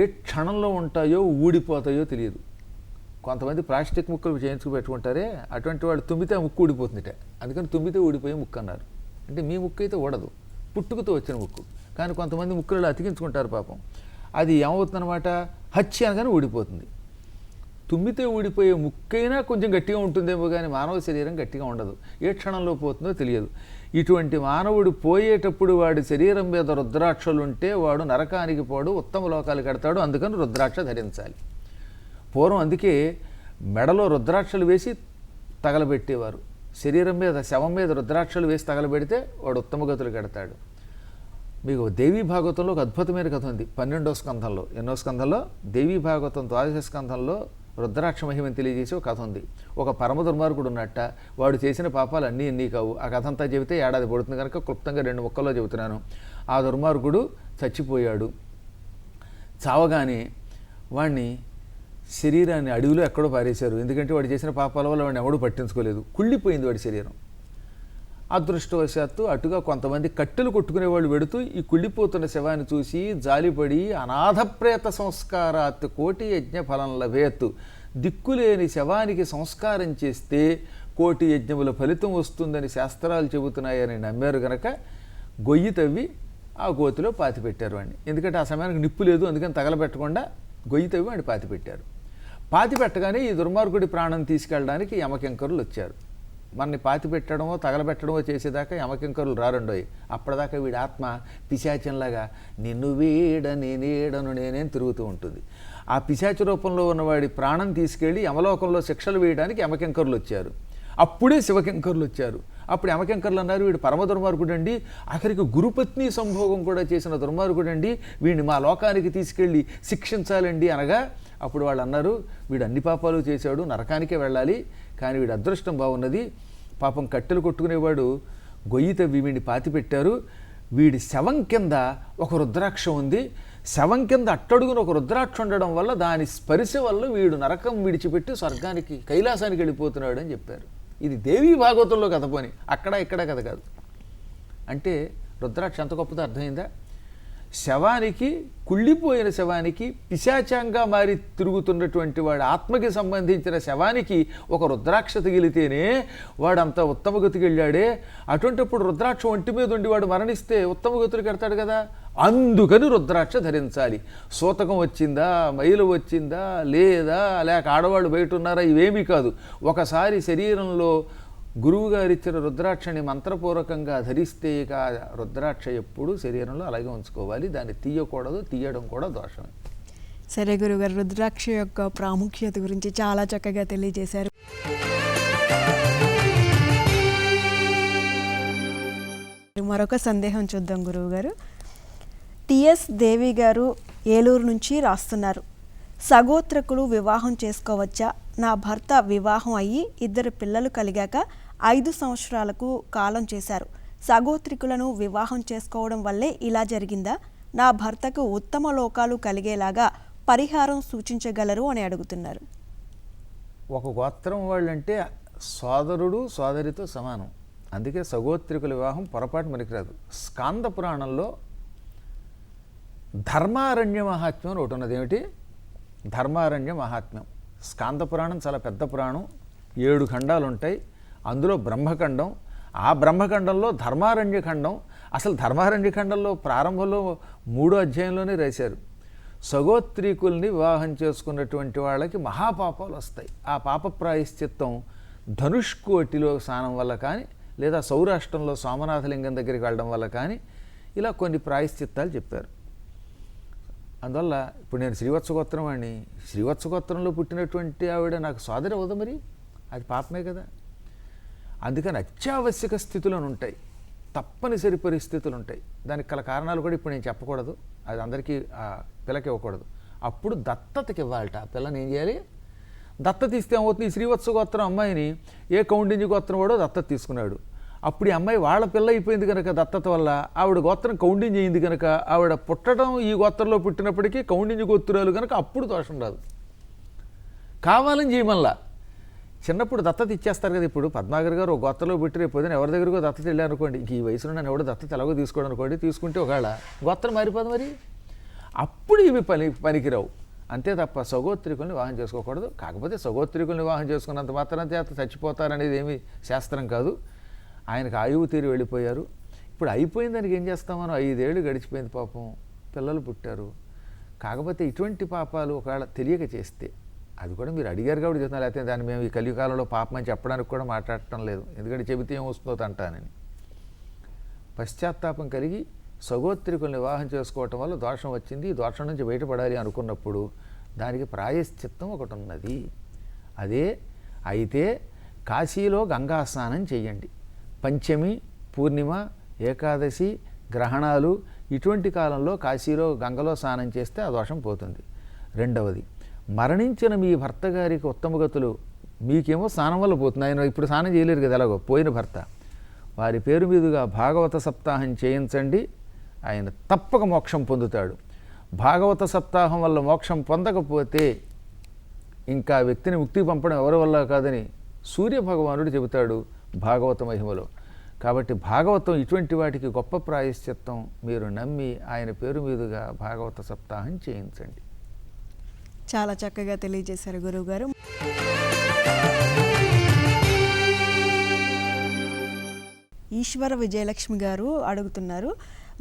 ఏ క్షణంలో ఉంటాయో ఊడిపోతాయో తెలియదు. కొంతమంది ప్లాస్టిక్ ముక్కలు చేయించుకు పెట్టుకుంటారే, అటువంటి వాడు తుమ్మితే ముక్కు ఊడిపోతుందిట. అందుకని తుమ్మితే ఊడిపోయే ముక్కు అన్నారు. అంటే మీ ముక్కు అయితే ఊడదు, పుట్టుకతో వచ్చిన ముక్కు. కానీ కొంతమంది ముక్కులలో అతికించుకుంటారు పాపం. అది ఏమవుతుందన్నమాట, హత్య అనగానే ఊడిపోతుంది. తుమ్మితే ఊడిపోయే ముక్కైనా కొంచెం గట్టిగా ఉంటుందేమో కానీ మానవ శరీరం గట్టిగా ఉండదు. ఏ క్షణంలో పోతుందో తెలియదు. ఇటువంటి మానవుడు పోయేటప్పుడు వాడి శరీరం మీద రుద్రాక్షలు ఉంటే వాడు నరకానికి పోడు, ఉత్తమ లోకాలకు కడతాడు. అందుకని రుద్రాక్ష ధరించాలి. పూర్వం అందుకే మెడలో రుద్రాక్షలు వేసి తగలబెట్టేవారు. శరీరం మీద, శవం మీద రుద్రాక్షలు వేసి తగలబెడితే వాడు ఉత్తమ గతులు కడతాడు. మీకు దేవీ భాగవతంలో ఒక అద్భుతమైన కథ ఉంది. 12వ స్కంధంలో, ఎన్నో స్కంధంలో, దేవీ భాగవతం 12వ స్కంధంలో రుద్రాక్ష మహిమని తెలియజేసి ఒక కథ ఉంది. ఒక పరమ దుర్మార్గుడు ఉన్నట్ట, వాడు చేసిన పాపాలు అన్నీ కావు. ఆ కథ అంతా చెబితే ఏడాది పడుతుంది కనుక క్లుప్తంగా 2 ముక్కల్లో చెబుతున్నాను. ఆ దుర్మార్గుడు చచ్చిపోయాడు. చావగానే వాడిని శరీరాన్ని అడవిలో ఎక్కడో పారేశారు. ఎందుకంటే వాడు చేసిన పాపాల వల్ల వాడిని ఎవడూ పట్టించుకోలేదు. కుళ్ళిపోయింది వాడి శరీరం. అదృష్టవశాత్తు అటుగా కొంతమంది కట్టెలు కొట్టుకునే వాళ్ళు వెడుతూ ఈ కుళ్ళిపోతున్న శవాన్ని చూసి జాలిపడి, అనాథప్రేత సంస్కారాత్ కోటి యజ్ఞ ఫలం లభేత్, దిక్కులేని శవానికి సంస్కారం చేస్తే కోటి యజ్ఞముల ఫలితం వస్తుందని శాస్త్రాలు చెబుతున్నాయని నమ్మారు గనక గొయ్యి తవ్వి ఆ గోతిలో పాతిపెట్టారు వాడిని. ఎందుకంటే ఆ సమయానికి నిప్పు లేదు, అందుకని తగలబెట్టకుండా గొయ్యి తవ్వి వాడిని పాతిపెట్టారు. పాతిపెట్టగానే ఈ దుర్మార్గుడి ప్రాణం తీసుకెళ్ళడానికి యమకింకరులు వచ్చారు. మనని పాతి పెట్టడమో తగలబెట్టడమో చేసేదాకా యమకింకరులు రారండోయ్. అప్పటిదాకా వీడి ఆత్మ పిశాచంలాగా నిన్ను వీడ నేనేడను నేనేం తిరుగుతూ ఉంటుంది. ఆ పిశాచ రూపంలో ఉన్నవాడి ప్రాణం తీసుకెళ్ళి యమలోకంలో శిక్షలు వేయడానికి యమకింకరులు వచ్చారు. అప్పుడే శివకింకరులు వచ్చారు. అప్పుడు యమకింకరులు అన్నారు, వీడు పరమ దుర్మార్గుడండి, ఆఖరికి గురుపత్ని సంభోగం కూడా చేసిన దుర్మార్గుడండి, వీడిని మా లోకానికి తీసుకెళ్ళి శిక్షించాలండి అనగా అప్పుడు వాళ్ళు అన్నారు, వీడు అన్ని పాపాలు చేశాడు, నరకానికే వెళ్ళాలి, కానీ వీడి అదృష్టం బాగున్నది. పాపం కట్టెలు కొట్టుకునేవాడు గొయ్యి తవ్వి వీడిని పాతిపెట్టారు. వీడి శవం కింద ఒక రుద్రాక్ష ఉంది. శవం కింద అట్టడుగున ఒక రుద్రాక్ష ఉండడం వల్ల దాని స్పర్శ వల్ల వీడు నరకం విడిచిపెట్టి స్వర్గానికి, కైలాసానికి వెళ్ళిపోతున్నాడు అని చెప్పారు. ఇది దేవీ భాగవతంలో కథ, పోని అక్కడ ఇక్కడ కథ కాదు. అంటే రుద్రాక్ష ఎంత గొప్పదో అర్థమైందా? శవానికి, కుళ్ళిపోయిన శవానికి, పిశాచంగా మారి తిరుగుతున్నటువంటి వాడి ఆత్మకి సంబంధించిన శవానికి ఒక రుద్రాక్ష తగిలితేనే వాడంత ఉత్తమ గతికి వెళ్ళాడే. అటువంటిప్పుడు రుద్రాక్ష ఒంటి మీద ఉండి వాడు మరణిస్తే ఉత్తమ గతులు కడతాడు కదా. అందుకని రుద్రాక్ష ధరించాలి. సూతకం వచ్చిందా, మైలు వచ్చిందా, లేదా లేక ఆడవాళ్ళు బయట ఉన్నారా, ఇవేమీ కాదు. ఒకసారి శరీరంలో గురువుగారు ఇచ్చిన రుద్రాక్షని మంత్రపూర్వకంగా ధరిస్తే ఇక రుద్రాక్ష ఎప్పుడు శరీరంలో అలాగే ఉంచుకోవాలి. దాన్ని తీయకూడదు, తీయడం కూడా దోషమే. సరే గురుగారు, రుద్రాక్ష యొక్క ప్రాముఖ్యత గురించి చాలా చక్కగా తెలియజేశారు. మరొక సందేహం చూద్దాం గురువుగారు. టిఎస్ దేవి గారు ఏలూరు నుంచి రాస్తున్నారు. సగోత్రకులు వివాహం చేసుకోవచ్చా? నా భర్త వివాహం అయ్యి 2 పిల్లలు కలిగాక 5 సంవత్సరాలకు కాలం చేశారు. సగోత్రికులను వివాహం చేసుకోవడం వల్లే ఇలా జరిగిందా? నా భర్తకు ఉత్తమ లోకాలు కలిగేలాగా పరిహారం సూచించగలరు అని అడుగుతున్నారు. ఒక గోత్రం వాళ్ళంటే సోదరుడు సోదరితో సమానం. అందుకే సగోత్రికుల వివాహం పొరపాటు పనికిరాదు. స్కాంద పురాణంలో ధర్మారణ్య మహాత్మ్యం అని ఒకటి ఉన్నది. ఏమిటి ధర్మారణ్య మహాత్మ్యం? స్కాంద పురాణం చాలా పెద్ద పురాణం, 7 ఖండాలు ఉంటాయి. అందులో బ్రహ్మఖండం, ఆ బ్రహ్మఖండంలో ధర్మారణ్యఖండం, అసలు ధర్మారణ్యఖండంలో ప్రారంభంలో 3వ అధ్యాయంలోనే రాశారు, సగోత్రీకుల్ని వివాహం చేసుకున్నటువంటి వాళ్ళకి మహాపాపాలు వస్తాయి. ఆ పాప ప్రాయశ్చిత్తం ధనుష్కోటిలో స్నానం వల్ల కానీ, లేదా సౌరాష్ట్రంలో సోమనాథలింగం దగ్గరికి వెళ్ళడం వల్ల కానీ, ఇలా కొన్ని ప్రాయశ్చిత్తాలు చెప్పారు. అందువల్ల ఇప్పుడు నేను శ్రీవత్సగోత్రం అని, శ్రీవత్సగోత్రంలో పుట్టినటువంటి ఆవిడ నాకు సోదరి అవ్వదు, మరి అది పాపమే కదా. అందుకని అత్యావశ్యక స్థితులను ఉంటాయి, తప్పనిసరి పరిస్థితులు ఉంటాయి. దానికి గల కారణాలు కూడా ఇప్పుడు నేను చెప్పకూడదు, అది అందరికీ ఆ పిల్లకి ఇవ్వకూడదు. అప్పుడు దత్తతకి ఇవ్వాలట. ఆ పిల్లని ఏం చేయాలి? దత్తత ఇస్తే ఏమవుతుంది? ఈ శ్రీవత్సగోత్రం అమ్మాయిని ఏ కౌండిన్య గోత్రం వాడో దత్తత తీసుకున్నాడు. అప్పుడు ఈ అమ్మాయి వాళ్ళ పిల్ల అయిపోయింది కనుక దత్తత వల్ల ఆవిడ గోత్రం కౌండిన్య అయింది కనుక, ఆవిడ పుట్టడం ఈ గోత్రంలో పుట్టినప్పటికీ కౌండిన్య గోత్రాలు కనుక అప్పుడు దోషం రాదు. కావాలని చేయమల్లా చిన్నప్పుడు దత్తత ఇచ్చేస్తారు కదా. ఇప్పుడు పద్మాగర్ గారు ఒక గోత్రంలో పుట్టి రేపు పొద్దున ఎవరి దగ్గరకో దత్తత వెళ్ళారు అనుకోండి, ఈ వయసులో నన్ను ఎవడో దత్తత ఎలాగో తీసుకోవడం అనుకోండి, తీసుకుంటే ఒకవేళ గోత్రం మారిపోదు, మరి అప్పుడు ఇవి పనికిరావు. అంతే తప్ప సగోత్రికుల్ని వివాహం చేసుకోకూడదు. కాకపోతే సగోత్రికుల్ని వివాహం చేసుకున్నంత మాత్రం చేత చచ్చిపోతారనేది ఏమీ శాస్త్రం కాదు. ఆయనకు ఆయువు తీరి వెళ్ళిపోయారు. ఇప్పుడు అయిపోయింది, దానికి ఏం చేస్తాం మనం? 5 ఏళ్ళు గడిచిపోయింది, పాపం పిల్లలు పుట్టారు. కాకపోతే ఇటువంటి పాపాలు ఒకవేళ తెలియక చేస్తే, అది కూడా మీరు అడిగారు కాబట్టి చెప్తున్నారు, లేకపోతే దాన్ని మేము ఈ కలియుగాలంలో పాపం అని చెప్పడానికి కూడా మాట్లాడటం లేదు, ఎందుకంటే చెబితే ఏం వస్తుందో అంటానని. పశ్చాత్తాపం కలిగి సగోత్రికుల్ని వివాహం చేసుకోవటం వల్ల దోషం వచ్చింది, ఈ దోషం నుంచి బయటపడాలి అనుకున్నప్పుడు దానికి ప్రాయశ్చిత్తం ఒకటి ఉన్నది. అదే అయితే కాశీలో గంగా స్నానం చేయండి. పంచమి, పూర్ణిమ, ఏకాదశి, గ్రహణాలు ఇటువంటి కాలంలో కాశీలో గంగలో స్నానం చేస్తే ఆ దోషం పోతుంది. రెండవది, మరణించిన మీ భర్త గారికి ఉత్తమగతులు మీకేమో స్నానం వల్ల పోతుంది. ఆయన ఇప్పుడు స్నానం చేయలేరు కదా, ఎలాగో పోయిన భర్త, వారి పేరు మీదుగా భాగవత సప్తాహం చేయించండి, ఆయన తప్పక మోక్షం పొందుతాడు. భాగవత సప్తాహం వల్ల మోక్షం పొందకపోతే ఇంకా వ్యక్తిని ముక్తికి పంపడం ఎవరి వల్ల కాదని సూర్యభగవానుడు చెబుతాడు భాగవత మహిమలో. కాబట్టి భాగవతం ఇటువంటి వాటికి గొప్ప ప్రాయశ్చిత్తం. మీరు నమ్మి ఆయన పేరు మీదుగా భాగవత సప్తాహం చేయించండి. చాలా చక్కగా తెలియజేశారు గురువుగారు. ఈశ్వర విజయలక్ష్మి గారు అడుగుతున్నారు,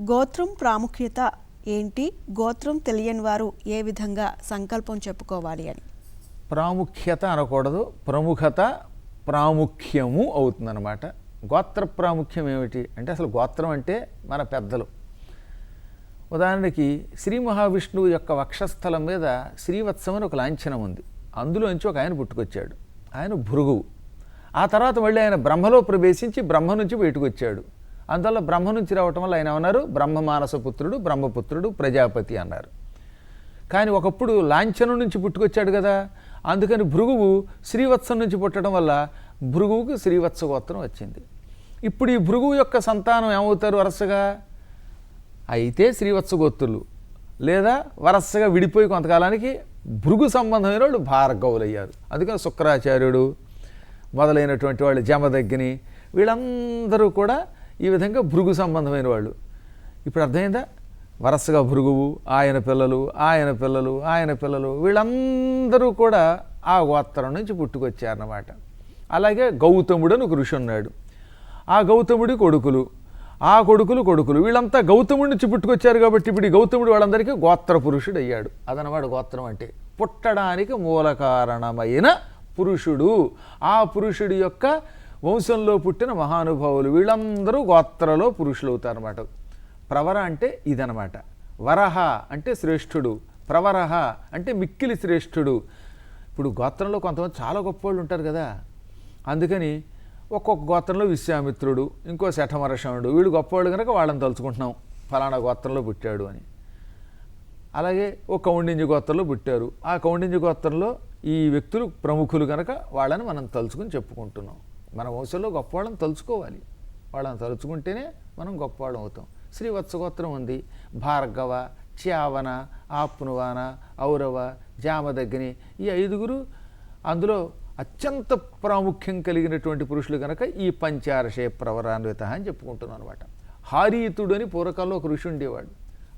గోత్రం ప్రాముఖ్యత ఏంటి? గోత్రం తెలియని వారు ఏ విధంగా సంకల్పం చెప్పుకోవాలి అని. ప్రాముఖ్యత అనకూడదు, ప్రముఖత, ప్రాముఖ్యము అవుతుందన్నమాట. గోత్ర ప్రాముఖ్యం ఏమిటి అంటే, అసలు గోత్రం అంటే మన పెద్దలు. ఉదాహరణకి శ్రీ మహావిష్ణువు యొక్క వక్షస్థలం మీద శ్రీవత్సం అని ఒక లాంఛనం ఉంది. అందులోంచి ఒక ఆయన పుట్టుకొచ్చాడు, ఆయన భృగువు. ఆ తర్వాత మళ్ళీ ఆయన బ్రహ్మలో ప్రవేశించి బ్రహ్మ నుంచి బయటకు వచ్చాడు. అందువల్ల బ్రహ్మ నుంచి రావటం వల్ల ఆయన ఏమన్నారు? బ్రహ్మమానసపుత్రుడు, బ్రహ్మపుత్రుడు, ప్రజాపతి అన్నారు. కానీ ఒకప్పుడు లాంఛనం నుంచి పుట్టుకొచ్చాడు కదా, అందుకని భృగువు శ్రీవత్సం నుంచి పుట్టడం వల్ల భృగువుకు శ్రీవత్స గోత్రం వచ్చింది. ఇప్పుడు ఈ భృగువు యొక్క సంతానం ఏమవుతారు వరుసగా? అయితే శ్రీవత్స గోత్రులు, లేదా వరసగా విడిపోయి కొంతకాలానికి భృగు సంబంధమైన వాళ్ళు భార్గవులు అయ్యారు. అందుకని శుక్రాచార్యుడు మొదలైనటువంటి వాళ్ళు, జమదగ్ని, వీళ్ళందరూ కూడా ఈ విధంగా భృగు సంబంధమైన వాళ్ళు. ఇప్పుడు అర్థమైందా? వరసగా భృగువు, ఆయన పిల్లలు, ఆయన పిల్లలు, ఆయన పిల్లలు, వీళ్ళందరూ కూడా ఆ గోత్రం నుంచి పుట్టుకొచ్చారన్నమాట. అలాగే గౌతముడు అని ఒక ఋషి ఉన్నాడు. ఆ గౌతముడి కొడుకులు, ఆ కొడుకులు కొడుకులు, వీళ్ళంతా గౌతముడి నుంచి పుట్టుకొచ్చారు. కాబట్టి ఇప్పుడు ఈ గౌతముడు వాళ్ళందరికీ గోత్ర పురుషుడు అయ్యాడు. అదనమాట గోత్రం అంటే, పుట్టడానికి మూల కారణమైన పురుషుడు. ఆ పురుషుడి యొక్క వంశంలో పుట్టిన మహానుభావులు వీళ్ళందరూ గోత్రలో పురుషులు అవుతారన్నమాట. ప్రవర అంటే ఇదనమాట. వరహ అంటే శ్రేష్ఠుడు, ప్రవరహ అంటే మిక్కిలి శ్రేష్ఠుడు. ఇప్పుడు గోత్రంలో కొంతమంది చాలా గొప్పవాళ్ళు ఉంటారు కదా, అందుకని ఒక్కొక్క గోత్రంలో విశ్వామిత్రుడు, ఇంకో శఠమరషణుడు, వీడు గొప్పవాళ్ళు కనుక వాళ్ళని తలుచుకుంటున్నాం, ఫలానా గోత్రంలో పుట్టాడు అని. అలాగే ఒక కౌండిన్య గోత్రంలో పుట్టారు, ఆ కౌండిన్య గోత్రంలో ఈ వ్యక్తులు ప్రముఖులు కనుక వాళ్ళని మనం తలుచుకుని చెప్పుకుంటున్నాం. మన వంశంలో గొప్పవాళ్ళని తలుచుకోవాలి, వాళ్ళని తలుచుకుంటేనే మనం గొప్పవాళ్ళం అవుతాం. శ్రీవత్సగోత్రం ఉంది, భార్గవ, చ్యావన, ఆప్నువాన, ఔరవ, జామదగ్ని, ఈ 5గురు అందులో అత్యంత ప్రాముఖ్యం కలిగినటువంటి పురుషులు కనుక ఈ పంచార్షే ప్రవరాన్విత అని చెప్పుకుంటున్నాం అనమాట. హారీతుడు అని పూర్వకాలంలో ఒక ఋషి ఉండేవాడు,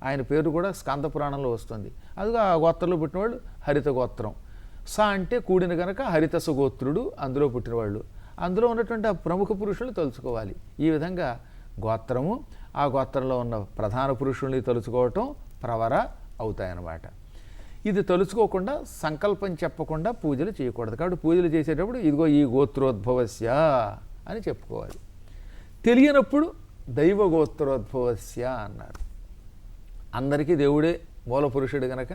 ఆయన పేరు కూడా స్కాంద పురాణంలో వస్తుంది. అదిగా ఆ గోత్రంలో పుట్టినవాళ్ళు హరిత గోత్రం. స అంటే కూడిన కనుక హరిత సుగోత్రుడు, అందులో పుట్టినవాళ్ళు. అందులో ఉన్నటువంటి ఆ ప్రముఖ పురుషుల్ని తలుచుకోవాలి. ఈ విధంగా గోత్రము, ఆ గోత్రంలో ఉన్న ప్రధాన పురుషుల్ని తలుచుకోవటం ప్రవర అవుతాయన్నమాట. ఇది తలుచుకోకుండా సంకల్పం చెప్పకుండా పూజలు చేయకూడదు. కాబట్టి పూజలు చేసేటప్పుడు ఇదిగో ఈ గోత్రోద్భవస్య అని చెప్పుకోవాలి. తెలియనప్పుడు దైవ గోత్రోద్భవస్య అన్నారు. అందరికీ దేవుడే మూల పురుషుడు గనక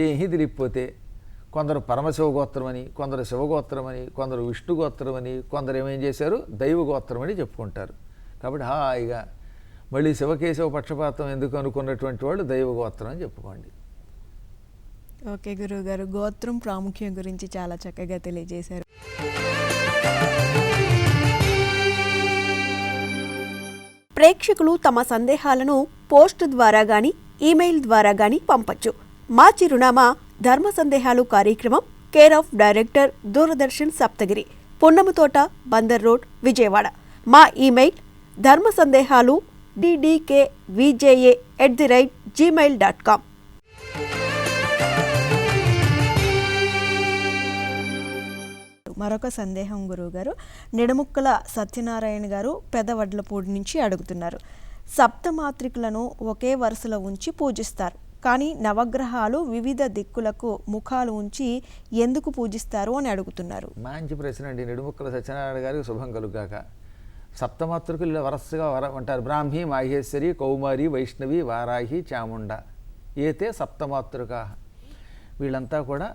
ఏమీ తెలియకపోతే కొందరు పరమశివగోత్రం అని, కొందరు శివగోత్రం అని, కొందరు విష్ణుగోత్రం అని, కొందరు ఏమేం చేశారు దైవగోత్రం అని చెప్పుకుంటారు. కాబట్టి హాయిగా మళ్ళీ శివకేశవ పక్షపాతం ఎందుకు అనుకున్నటువంటి వాళ్ళు దైవగోత్రం అని చెప్పుకోండి. ఓకే గురువుగారు, గోత్రం ప్రాముఖ్యం గురించి చాలా చక్కగా తెలియజేశారు. ప్రేక్షకులు తమ సందేహాలను పోస్ట్ ద్వారా గాని ఈమెయిల్ ద్వారా గాని పంపొచ్చు. మా చిరునామా ధర్మ సందేహాలు కార్యక్రమం, care of director, Doordarshan Saptagiri, Punnamathota, Bandar road, Vijayawada. మా ఈమెయిల్ ధర్మ సందేహాలు ddkvja@gmail.com. మరొక సందేహం గురువుగారు, నిడముక్కల సత్యనారాయణ గారు పెదవడ్లపూడి నుంచి అడుగుతున్నారు. సప్తమాత్రికలను ఒకే వరుసలో ఉంచి పూజిస్తారు, కానీ నవగ్రహాలు వివిధ దిక్కులకు ముఖాలు ఉంచి ఎందుకు పూజిస్తారు అని అడుగుతున్నారు. మంచి ప్రశ్న అండి. నిడుముక్కల సత్యనారాయణ గారికి శుభం కలుగాక. సప్తమాతృకులు ఇలా వరుసగా అంటారు. బ్రాహ్మీ, మాహేశ్వరి, కౌమారి, వైష్ణవి, వారాహి, చాముండ ఏతే సప్తమాతృక. వీళ్ళంతా కూడా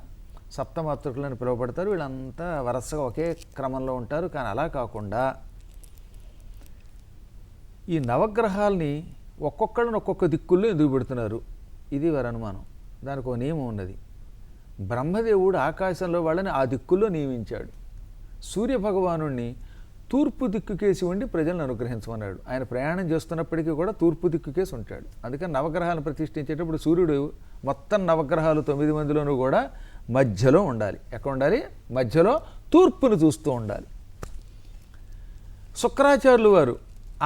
సప్తమాతృకులను పిలువబడతారు. వీళ్ళంతా వరుసగా ఒకే క్రమంలో ఉంటారు. కానీ అలా కాకుండా ఈ నవగ్రహాల్ని ఒక్కొక్కళ్ళని ఒక్కొక్క దిక్కుల్లో ఎందుకు పెడుతున్నారు, ఇది వారి అనుమానం. దానికి ఒక నియమం ఉన్నది. బ్రహ్మదేవుడు ఆకాశంలో వాళ్ళని ఆ దిక్కుల్లో నియమించాడు. సూర్యభగవాను తూర్పు దిక్కుకేసి ఉండి ప్రజలను అనుగ్రహించమన్నాడు. ఆయన ప్రయాణం చేస్తున్నప్పటికీ కూడా తూర్పు దిక్కుకేసి ఉంటాడు. అందుకని నవగ్రహాలను ప్రతిష్ఠించేటప్పుడు సూర్యుడు మొత్తం నవగ్రహాలు 9 మందిలోనూ కూడా మధ్యలో ఉండాలి. ఎక్కడ ఉండాలి? మధ్యలో తూర్పును చూస్తూ ఉండాలి. శుక్రాచార్యులు వారు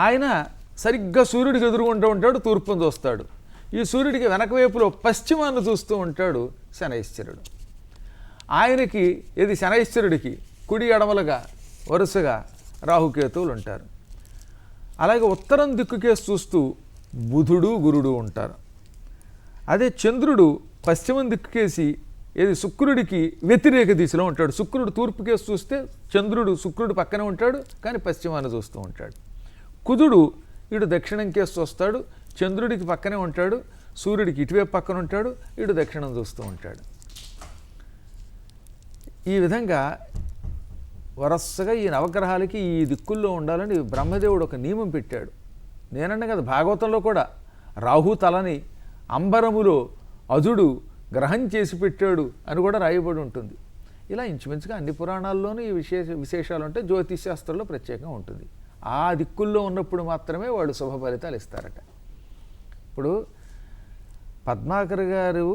ఆయన సరిగ్గా సూర్యుడికి ఎదురుగుంటూ ఉంటాడు, తూర్పును చూస్తాడు. ఈ సూర్యుడికి వెనక వైపులో పశ్చిమాన్ని చూస్తూ ఉంటాడు శనైశ్చరుడు. ఆయనకి ఇది శనైశ్చరుడికి కుడి ఎడమలుగా వరుసగా రాహుకేతువులు ఉంటారు. అలాగే ఉత్తరం దిక్కుకేసి చూస్తూ బుధుడు, గురుడు ఉంటారు. అదే చంద్రుడు పశ్చిమం దిక్కుకేసి ఏది శుక్రుడికి వ్యతిరేక దిశలో ఉంటాడు. శుక్రుడు తూర్పుకేసి చూస్తే శుక్రుడు పక్కనే ఉంటాడు, కానీ పశ్చిమాన్ని చూస్తూ ఉంటాడు. కుజుడు ఇటు దక్షిణం కేసి చూస్తాడు, చంద్రుడికి పక్కనే ఉంటాడు, సూర్యుడికి ఇటువైపు పక్కన ఉంటాడు, ఇటు దక్షిణం చూస్తూ ఉంటాడు. ఈ విధంగా వరసగా ఈ నవగ్రహాలకి ఈ దిక్కుల్లో ఉండాలని బ్రహ్మదేవుడు ఒక నియమం పెట్టాడు. నేనన్నా కదా, భాగవతంలో కూడా రాహు తలని అంబరములో అజుడు గ్రహం చేసి పెట్టాడు అని కూడా రాయబడి ఉంటుంది. ఇలా ఇంచుమించుగా అన్ని పురాణాల్లోనూ ఈ విశేషాలు ఉంటే జ్యోతిష్ శాస్త్రంలో ప్రత్యేకంగా ఉంటుంది. ఆ దిక్కుల్లో ఉన్నప్పుడు మాత్రమే వాడు శుభ ఫలితాలు ఇస్తారట. ఇప్పుడు పద్మాకర్ గారు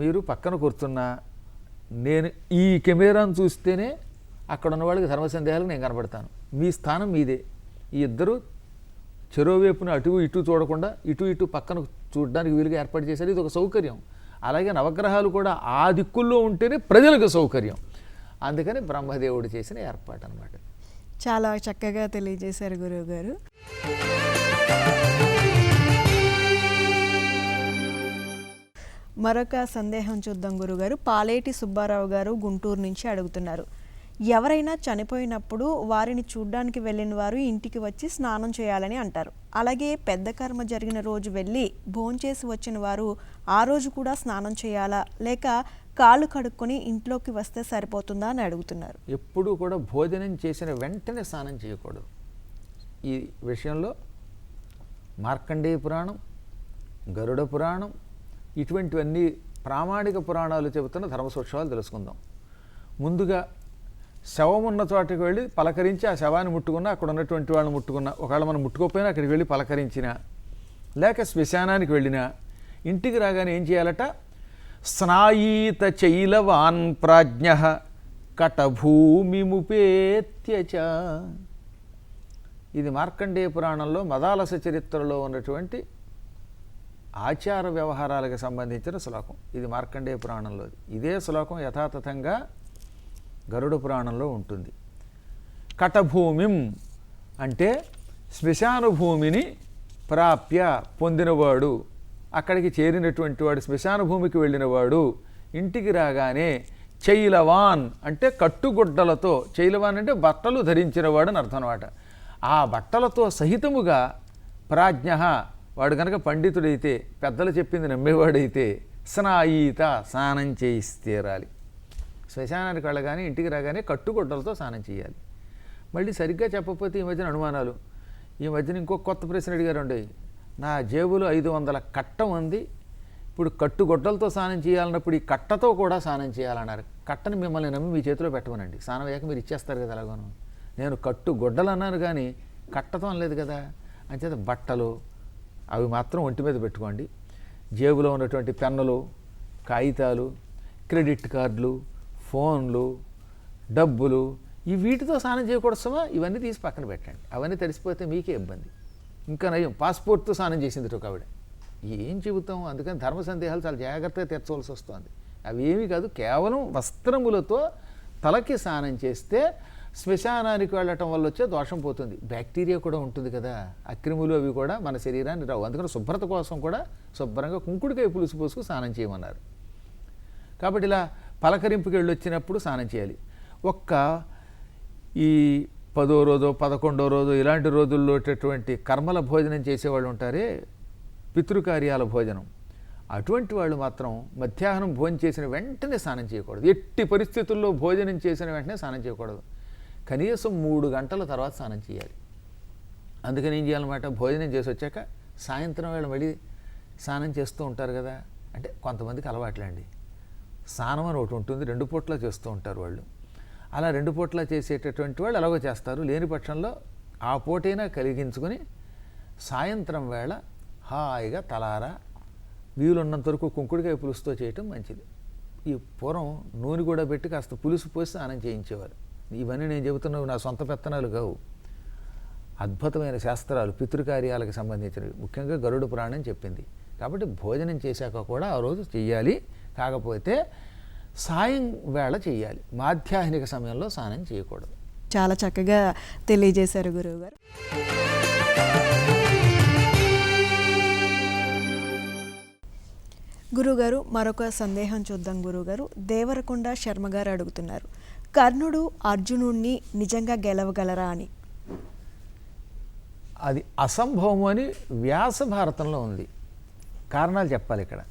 మీరు పక్కన కూర్చున్నా నేను ఈ కెమెరాను చూస్తేనే అక్కడ ఉన్న వాళ్ళకి ధర్మ సందేహాలకు నేను కనబడతాను. మీ స్థానం మీదే. ఈ ఇద్దరు చెరోవైపున అటు ఇటు చూడకుండా ఇటు పక్కన చూడడానికి వీలుగా ఏర్పాటు చేశారు. ఇది ఒక సౌకర్యం. అలాగే నవగ్రహాలు కూడా ఆ దిక్కుల్లో ఉంటేనే ప్రజలకు సౌకర్యం. అందుకని బ్రహ్మదేవుడు చేసిన ఏర్పాటు అన్నమాట. చాలా చక్కగా తెలియజేశారు గురువు గారు. మరొక సందేహం చూద్దాం గురుగారు. పాలేటి సుబ్బారావు గారు గుంటూరు నుంచి అడుగుతున్నారు. ఎవరైనా చనిపోయినప్పుడు వారిని చూడ్డానికి వెళ్ళిన వారు ఇంటికి వచ్చి స్నానం చేయాలని అంటారు. అలాగే పెద్ద కర్మ జరిగిన రోజు వెళ్ళి భోంచేసి వచ్చిన వారు ఆ రోజు కూడా స్నానం చేయాలా, లేక కాళ్ళు కడుక్కొని ఇంట్లోకి వస్తే సరిపోతుందా అని అడుగుతున్నారు. ఎప్పుడూ కూడా భోజనం చేసిన వెంటనే స్నానం చేయకూడదు. ఈ విషయంలో మార్కండేయ పురాణం, గరుడ పురాణం ఇటువంటివన్నీ ప్రామాణిక పురాణాలు చెబుతున్న ధర్మ సూక్ష్మాలు తెలుసుకుందాం. ముందుగా శవం ఉన్న చోటకి వెళ్ళి పలకరించి ఆ శవాన్ని ముట్టుకున్నా, అక్కడ ఉన్నటువంటి వాళ్ళని ముట్టుకున్నా, ఒకవేళ మనం ముట్టుకోకపోయినా అక్కడికి వెళ్ళి పలకరించినా, లేక శ్మశానానికి వెళ్ళినా ఇంటికి రాగానే ఏం చేయాలట? స్నాయీత చైలవాన్ ప్రాజ్ఞ కటభూమిముపేత్యచ. ఇది మార్కండేయ పురాణంలో మదాలస చరిత్రలో ఉన్నటువంటి ఆచార వ్యవహారాలకు సంబంధించిన శ్లోకం. ఇది మార్కండేయ పురాణంలో. ఇదే శ్లోకం యథాతథంగా గరుడ పురాణంలో ఉంటుంది. కటభూమిం అంటే శ్మశాన భూమిని ప్రాప్య పొందినవాడు, అక్కడికి చేరినటువంటి వాడు, శ్మశాన భూమికి వెళ్ళినవాడు ఇంటికి రాగానే చైలవాన్ అంటే కట్టుగుడ్డలతో, చైలవాన్ అంటే బట్టలు ధరించినవాడు అని అర్థం అన్నమాట. ఆ బట్టలతో సహితముగా ప్రాజ్ఞ వాడు కనుక పండితుడైతే, పెద్దలు చెప్పింది నమ్మేవాడైతే స్నాయీత స్నానం చేయిస్తేరాలి. శ్మశానానికి వెళ్ళగానే ఇంటికి రాగానే కట్టుగుడ్డలతో స్నానం చేయాలి. మళ్ళీ సరిగ్గా చెప్పకపోతే ఈ మధ్యన అనుమానాలు. ఈ మధ్యన ఇంకొక కొత్త ప్రశ్న అడిగారు అండి. నా జేబులో 500 కట్ట ఉంది, ఇప్పుడు కట్టుగొడ్డలతో స్నానం చేయాలన్నప్పుడు ఈ కట్టతో కూడా స్నానం చేయాలన్నారు. కట్టని మిమ్మల్ని నమ్మి మీ చేతిలో పెట్టమనండి, స్నానం అయ్యాక మీరు ఇచ్చేస్తారు కదా అలాగోను. నేను కట్టుగొడ్డలు అన్నాను కానీ కట్టతో అనలేదు కదా. అంచేత బట్టలు అవి మాత్రం ఒంటి మీద పెట్టుకోండి. జేబులో ఉన్నటువంటి పెన్నులు, కాగితాలు, క్రెడిట్ కార్డులు, ఫోన్లు, డబ్బులు వీటితో స్నానం చేయకూడదు సుమా. ఇవన్నీ తీసి పక్కన పెట్టండి. అవన్నీ తడిసిపోతే మీకే ఇబ్బంది. ఇంకా నయం పాస్పోర్ట్తో స్నానం చేసింది ఒక ఆవిడ. ఏం చెబుతాం, అందుకని ధర్మ సందేహాలు చాలా జాగ్రత్తగా తీర్చవలసి వస్తుంది. అవి ఏమీ కాదు, కేవలం వస్త్రములతో తలకి స్నానం చేస్తే శ్మశానానికి వెళ్ళటం వల్ల వచ్చే దోషం పోతుంది. బ్యాక్టీరియా కూడా ఉంటుంది కదా, అక్రిములు అవి కూడా మన శరీరాన్ని రావు. అందుకని శుభ్రత కోసం కూడా శుభ్రంగా కుంకుడుకాయ పులుసు పోసుకు స్నానం చేయమన్నారు. కాబట్టి ఇలా పలకరింపుకి వెళ్ళి వచ్చినప్పుడు స్నానం చేయాలి. ఈ 10వ రోజు 11వ రోజు ఇలాంటి రోజుల్లో కర్మల భోజనం చేసేవాళ్ళు ఉంటారే, పితృకార్యాల భోజనం, అటువంటి వాళ్ళు మాత్రం మధ్యాహ్నం భోజనం చేసిన వెంటనే స్నానం చేయకూడదు. ఎట్టి పరిస్థితుల్లో భోజనం చేసిన వెంటనే స్నానం చేయకూడదు. కనీసం 3 గంటల తర్వాత స్నానం చేయాలి. అందుకని ఏం చేయాలన్నమాట, భోజనం చేసి వచ్చాక సాయంత్రం వేళ మళ్ళీ స్నానం చేస్తూ ఉంటారు కదా. అంటే కొంతమందికి అలవాట్లండి, స్నానం అని ఒకటి ఉంటుంది, 2 పూట్ల చేస్తూ ఉంటారు వాళ్ళు. అలా 2 పూట్ల చేసేటటువంటి వాళ్ళు ఎలాగో చేస్తారు. లేని పక్షంలో ఆ పూటైనా కలిగించుకొని సాయంత్రం వేళ హాయిగా తలారా వీలున్నంత వరకు కుంకుడుకాయ పులుసుతో చేయటం మంచిది. ఈ పూర్వం నూనె కూడా పెట్టి కాస్త పులుసు పోసి స్నానం చేయించేవారు. ఇవన్నీ నేను చెబుతున్నవి నా సొంత పెత్తనాలు కావు, అద్భుతమైన శాస్త్రాలు, పితృకార్యాలకు సంబంధించినవి. ముఖ్యంగా గరుడ పురాణం చెప్పింది. కాబట్టి భోజనం చేశాక కూడా ఆ రోజు చెయ్యాలి. కాకపోతే సాయం వేళ చేయాలి, మాధ్యాహ్నిక సమయంలో స్నానం చేయకూడదు. చాలా చక్కగా తెలియజేశారు గురువుగారు. గురుగారు, మరొక సందేహం చూద్దాం గురుగారు. దేవరకొండ శర్మ గారు అడుగుతున్నారు, కర్ణుడు అర్జునుడిని నిజంగా గెలవగలరా అని. అది అసంభవము అని వ్యాస భారతంలో ఉంది. కారణాలు చెప్పాలి ఇక్కడ.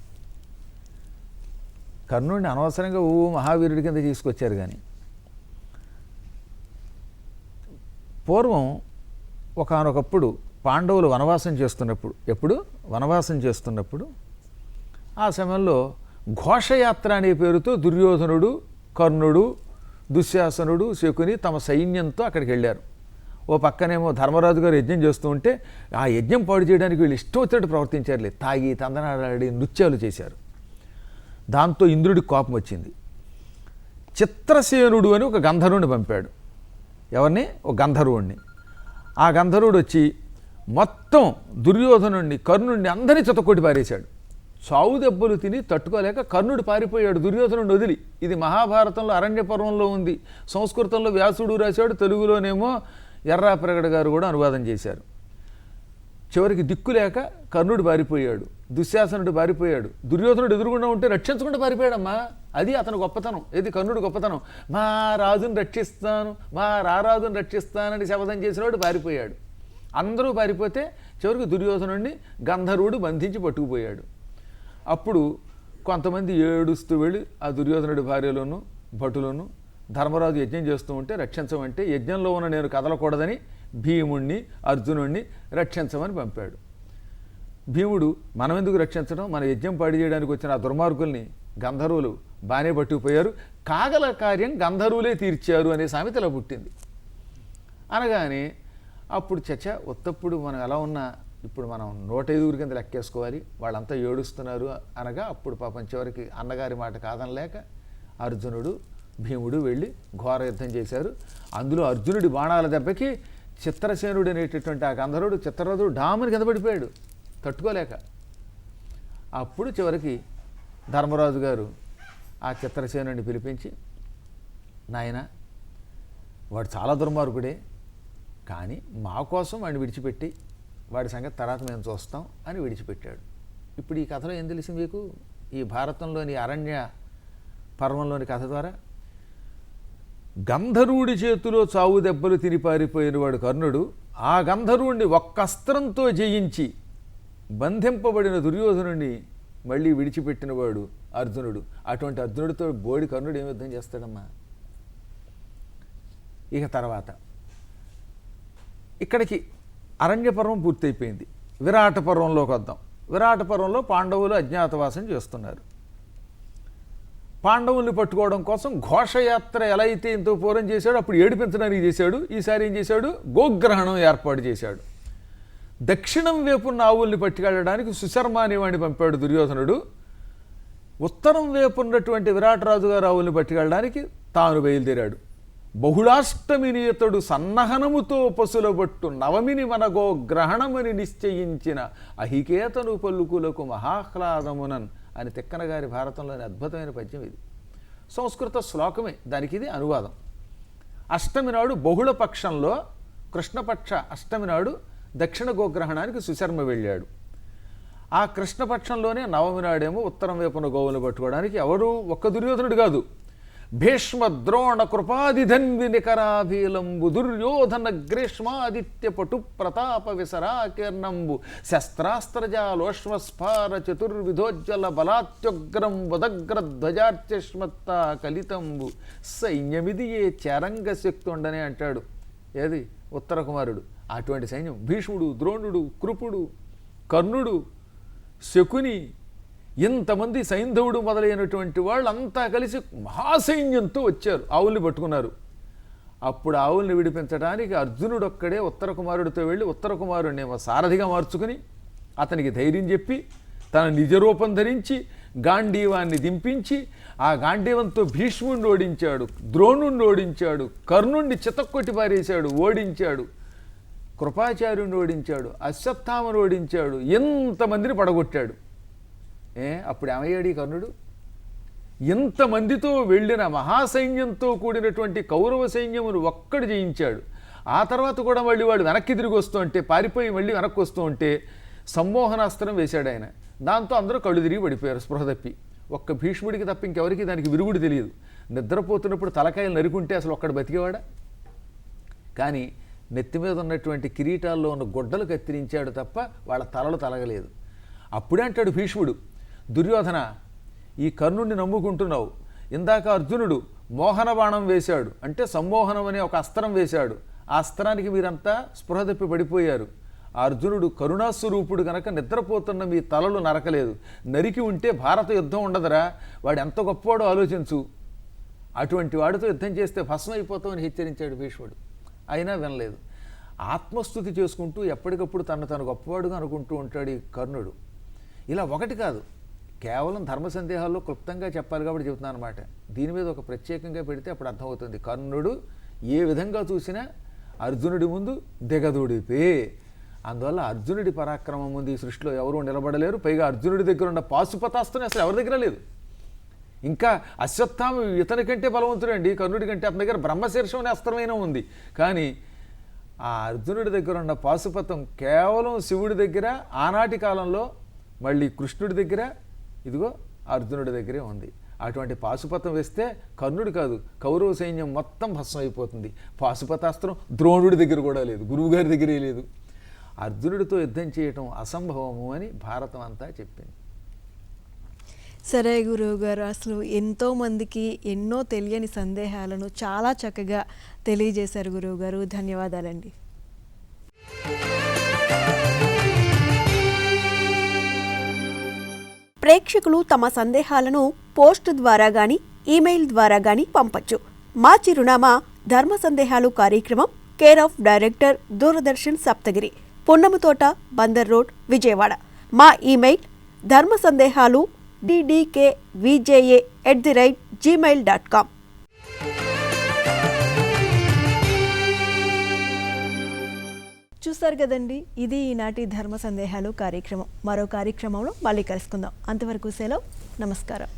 కర్ణుడిని అనవసరంగా మహావీరుడి కింద తీసుకొచ్చారు. కానీ పూర్వం ఒకానొకప్పుడు పాండవులు వనవాసం చేస్తున్నప్పుడు ఆ సమయంలో ఘోషయాత్ర అనే పేరుతో దుర్యోధనుడు, కర్ణుడు, దుశ్శాసనుడు, శకుని తమ సైన్యంతో అక్కడికి వెళ్ళారు. ఓ పక్కనేమో ధర్మరాజు గారు యజ్ఞం చేస్తూ ఉంటే ఆ యజ్ఞం పాడు చేయడానికి వీళ్ళు ఇష్టం వచ్చినట్టు ప్రవర్తించారులే. తాగి తందనాడి నృత్యాలు చేశారు. దాంతో ఇంద్రుడికి కోపం వచ్చింది. చిత్రసేనుడు అని ఒక గంధర్వుని పంపాడు. ఎవరిని? ఒక గంధర్వుణ్ణి. ఆ గంధర్వుడు వచ్చి మొత్తం దుర్యోధనుడిని, కర్ణుడిని అందరినీ చితకొట్టి పారేశాడు. చావు దెబ్బలు తిని తట్టుకోలేక కర్ణుడు పారిపోయాడు దుర్యోధనుడిని వదిలి. ఇది మహాభారతంలో అరణ్య పర్వంలో ఉంది. సంస్కృతంలో వ్యాసుడు రాశాడు, తెలుగులోనేమో ఎర్రాప్రగడ గారు కూడా అనువాదం చేశారు. చివరికి దిక్కులేక కర్ణుడు పారిపోయాడు, దుశ్శాసనుడు పారిపోయాడు. దుర్యోధనుడు ఎదురుగుండా ఉంటే రక్షించకుండా పారిపోయాడమ్మా. అది అతను గొప్పతనం. ఏది? కర్ణుడు గొప్పతనం. మా రాజుని రక్షిస్తాను, మా రారాజుని రక్షిస్తానని శపథం చేసినవాడు పారిపోయాడు. అందరూ పారిపోతే చివరికి దుర్యోధనుడిని గంధర్వుడు బంధించి పట్టుకుపోయాడు. అప్పుడు కొంతమంది ఏడుస్తూ వెళ్ళి ఆ దుర్యోధనుడి భార్యలోను భటులను ధర్మరాజు యజ్ఞం చేస్తూ ఉంటే రక్షించమంటే, యజ్ఞంలో ఉన్న నేను కదలకూడదని భీముణ్ణి, అర్జునుడిని రక్షించమని పంపాడు. భీముడు మనం ఎందుకు రక్షించడం, మన యజ్ఞం పాడి చేయడానికి వచ్చిన ఆ దుర్మార్గుల్ని గంధర్వులు బాగానే పట్టుకుపోయారు, కాగల కార్యం గంధర్వులే తీర్చారు అనే సామెతలా పుట్టింది. అనగానే అప్పుడు ఉత్తప్పుడు మనం ఎలా ఉన్నా ఇప్పుడు మనం 105 కింద లెక్కేసుకోవాలి, వాళ్ళంతా ఏడుస్తున్నారు అనగా అప్పుడు పాపం చివరికి అన్నగారి మాట కాదనలేక అర్జునుడు, భీముడు వెళ్ళి ఘోర యుద్ధం చేశారు. అందులో అర్జునుడి బాణాల దెబ్బకి చిత్రసేనుడు అనేటటువంటి ఆ గంధర్వుడు, చిత్రరథుడు డామని కింద పడిపోయాడు తట్టుకోలేక. అప్పుడు చివరికి ధర్మరాజు గారు ఆ చిత్రసేనుడిని పిలిపించి, నాయన వాడు చాలా దుర్మార్గుడే, కానీ మా కోసం వాడిని విడిచిపెట్టి వాడి సంగతి తర్వాత మేము చూస్తాం అని విడిచిపెట్టాడు. ఇప్పుడు ఈ కథలో ఏం తెలిసింది మీకు? ఈ భారతంలోని అరణ్య పర్వంలోని కథ ద్వారా గంధర్వుడి చేతిలో చావు దెబ్బలు తిని పారిపోయిన వాడు కర్ణుడు ఆ గంధర్వుడిని ఒక్క అస్త్రంతో జయించి బంధింపబడిన దుర్యోధనుడిని మళ్ళీ విడిచిపెట్టినవాడు అర్జునుడు. అటువంటి అర్జునుడితో బోడి కర్ణుడు ఏం యుద్ధం చేస్తాడమ్మా? ఇక తర్వాత ఇక్కడికి అరణ్య పర్వం పూర్తయిపోయింది. విరాట పర్వంలోకి వద్దాం. విరాట పర్వంలో పాండవులు అజ్ఞాతవాసం చేస్తున్నారు. పాండవుల్ని పట్టుకోవడం కోసం ఘోషయాత్ర ఎలా అయితే ఇంతో పూర్వం చేశాడు, అప్పుడు ఏడిపించడానికి చేశాడు. ఈసారి ఏం చేశాడు? గోగ్రహణం ఏర్పాటు చేశాడు. దక్షిణం వైపున్న ఆవుల్ని పట్టుకెళ్ళడానికి సుశర్మ అనేవాడిని పంపాడు దుర్యోధనుడు. ఉత్తరం వైపున్నటువంటి విరాటరాజు గారు ఆవుల్ని పట్టుకెళ్ళడానికి తాను బయలుదేరాడు. బహుళాష్టమిని ఇతడు సన్నహనముతో పశులబట్టు నవమిని మనగో గ్రహణమని నిశ్చయించిన అహికేతను పలుకులకు మహాహ్లాదమునన్ అని తిక్కన గారి భారతంలోని అద్భుతమైన పద్యం ఇది. సంస్కృత శ్లోకమే, దానికి ఇది అనువాదం. అష్టమి నాడు బహుళ పక్షంలో కృష్ణపక్ష అష్టమి నాడు దక్షిణ గోగ్రహణానికి సుశర్మ వెళ్ళాడు. ఆ కృష్ణపక్షంలోనే నవమి నాడేమో ఉత్తరం వైపున గోవులను పట్టుకోవడానికి ఎవరు? ఒక్క దుర్యోధనుడు కాదు, భీష్మ ద్రోణ కృపాదిధన్వి నికరాభీలంబు దుర్యోధన గ్రీష్మాదిత్య పటు ప్రతాప విసరాకీర్ణంబు శస్త్రాస్త్రజాలోష్మస్ఫార చతుర్విధోజ్వల బలాత్యుగ్రం వదగ్రధ్వజార్చష్మత్త కలితంబు సైన్యమిది ఏ చరంగ శక్తి ఉండనే అంటాడు. ఏది? ఉత్తర కుమారుడు. అటువంటి సైన్యం భీష్ముడు, ద్రోణుడు, కృపుడు, కర్ణుడు, శకుని, ఇంతమంది సైంధవుడు మొదలైనటువంటి వాళ్ళంతా కలిసి మహాసైన్యంతో వచ్చారు, ఆవుల్ని పట్టుకున్నారు. అప్పుడు ఆవుల్ని విడిపించడానికి అర్జునుడు ఒక్కడే ఉత్తర కుమారుడితో వెళ్ళి ఉత్తర కుమారుడినేమో సారథిగా మార్చుకుని అతనికి ధైర్యం చెప్పి తన నిజరూపం ధరించి గాంధీవాన్ని దింపించి ఆ గాంధీవంతో భీష్ముడిని ఓడించాడు, ద్రోణుణ్ణి ఓడించాడు, కర్ణుణ్ణి చితక్కొట్టి పారేశాడు, ఓడించాడు, కృపాచార్యుని ఓడించాడు, అశ్వత్థామను ఓడించాడు, ఎంతమందిని పడగొట్టాడు. అప్పుడు ఏమయ్యాడు ఈ కర్ణుడు? ఇంతమందితో వెళ్ళిన మహాసైన్యంతో కూడినటువంటి కౌరవ సైన్యమును ఒక్కడు జయించాడు. ఆ తర్వాత కూడా మళ్ళీ వాడు వెనక్కి తిరిగి వస్తూ ఉంటే, పారిపోయి మళ్ళీ వెనక్కి వస్తూ ఉంటే సంమోహనాస్త్రం వేశాడు ఆయన. దాంతో అందరూ కళ్ళు తిరిగి పడిపోయారు స్పృహ తప్పి. ఒక్క భీష్ముడికి తప్ప ఇంకెవరికి దానికి విరుగుడు తెలియదు. నిద్రపోతున్నప్పుడు తలకాయలు నరుకుంటే అసలు ఒక్కడు బతికేవాడా? కానీ నెత్తి మీద ఉన్నటువంటి కిరీటాల్లో ఉన్న గొడ్డలు కత్తిరించాడు తప్ప వాళ్ళ తలలు తలగలేదు. అప్పుడే అంటాడు భీష్ముడు, దుర్యోధన, ఈ కర్ణుడిని నమ్ముకుంటున్నావు. ఇందాక అర్జునుడు మోహన బాణం వేశాడు, అంటే సమ్మోహనం అనే ఒక అస్త్రం వేశాడు. ఆ అస్త్రానికి మీరంతా స్పృహ తప్పి పడిపోయారు. ఆ అర్జునుడు కరుణాస్వరూపుడు కనుక నిద్రపోతున్న మీ తలలు నరకలేదు. నరికి ఉంటే భారత యుద్ధం ఉండదురా. వాడు ఎంత గొప్పవాడో ఆలోచించు. అటువంటి వాడితో యుద్ధం చేస్తే భస్మం అయిపోతామని హెచ్చరించాడు భీష్ముడు. అయినా వినలేదు. ఆత్మస్తుతి చేసుకుంటూ ఎప్పటికప్పుడు తను గొప్పవాడుగా అనుకుంటూ ఉంటాడు ఈ కర్ణుడు. ఇలా ఒకటి కాదు, కేవలం ధర్మ సందేహాల్లో క్లుప్తంగా చెప్పాలి కాబట్టి చెబుతున్నాను అనమాట. దీని మీద ఒక ప్రత్యేకంగా పెడితే అప్పుడు అర్థమవుతుంది. కర్ణుడు ఏ విధంగా చూసినా అర్జునుడి ముందు దిగదూడిపే. అందువల్ల అర్జునుడి పరాక్రమం ముందు ఈ సృష్టిలో ఎవరూ నిలబడలేరు. పైగా అర్జునుడి దగ్గర ఉన్న పాశుపతాస్త్రం అసలు ఎవరి దగ్గర లేదు. ఇంకా అశ్వత్థామ ఇతని కంటే బలవంతుడండి కర్ణుడి కంటే. అతని దగ్గర బ్రహ్మశీర్షం అనే అస్త్రమైనా ఉంది. కానీ ఆ అర్జునుడి దగ్గర ఉన్న పాశుపతం కేవలం శివుడి దగ్గర, ఆనాటి కాలంలో మళ్ళీ కృష్ణుడి దగ్గర, ఇదిగో అర్జునుడి దగ్గరే ఉంది. అటువంటి పాశుపతం వేస్తే కర్ణుడు కాదు, కౌరవ సైన్యం మొత్తం భస్మం అయిపోతుంది. పాశుపతాస్త్రం ద్రోణుడి దగ్గర కూడా లేదు, గురువుగారి దగ్గరే లేదు. అర్జునుడితో యుద్ధం చేయటం అసంభవము అని భారతం అంతా చెప్పింది. సరే గురువు గారు, అసలు ఎంతోమందికి ఎన్నో తెలియని సందేహాలను చాలా చక్కగా తెలియజేశారు గురువు గారు. ధన్యవాదాలండి. ప్రేక్షకులు తమ సందేహాలను పోస్ట్ ద్వారా గాని ఈమెయిల్ ద్వారా గాని పంపచ్చు. మా చిరునామా ధర్మ సందేహాలు కార్యక్రమం, care of director, Doordarshan Saptagiri, Punnamathota, Bandar road, Vijayawada. మా ఈమెయిల్ ధర్మ సందేహాలు ddkvja@gmail.com. చూస్తారు కదండి, ఇది ఈనాటి ధర్మ సందేహాలు కార్యక్రమం. మరో కార్యక్రమంలో మళ్ళీ కలుసుకుందాం. అంతవరకు సెలవు, నమస్కారం.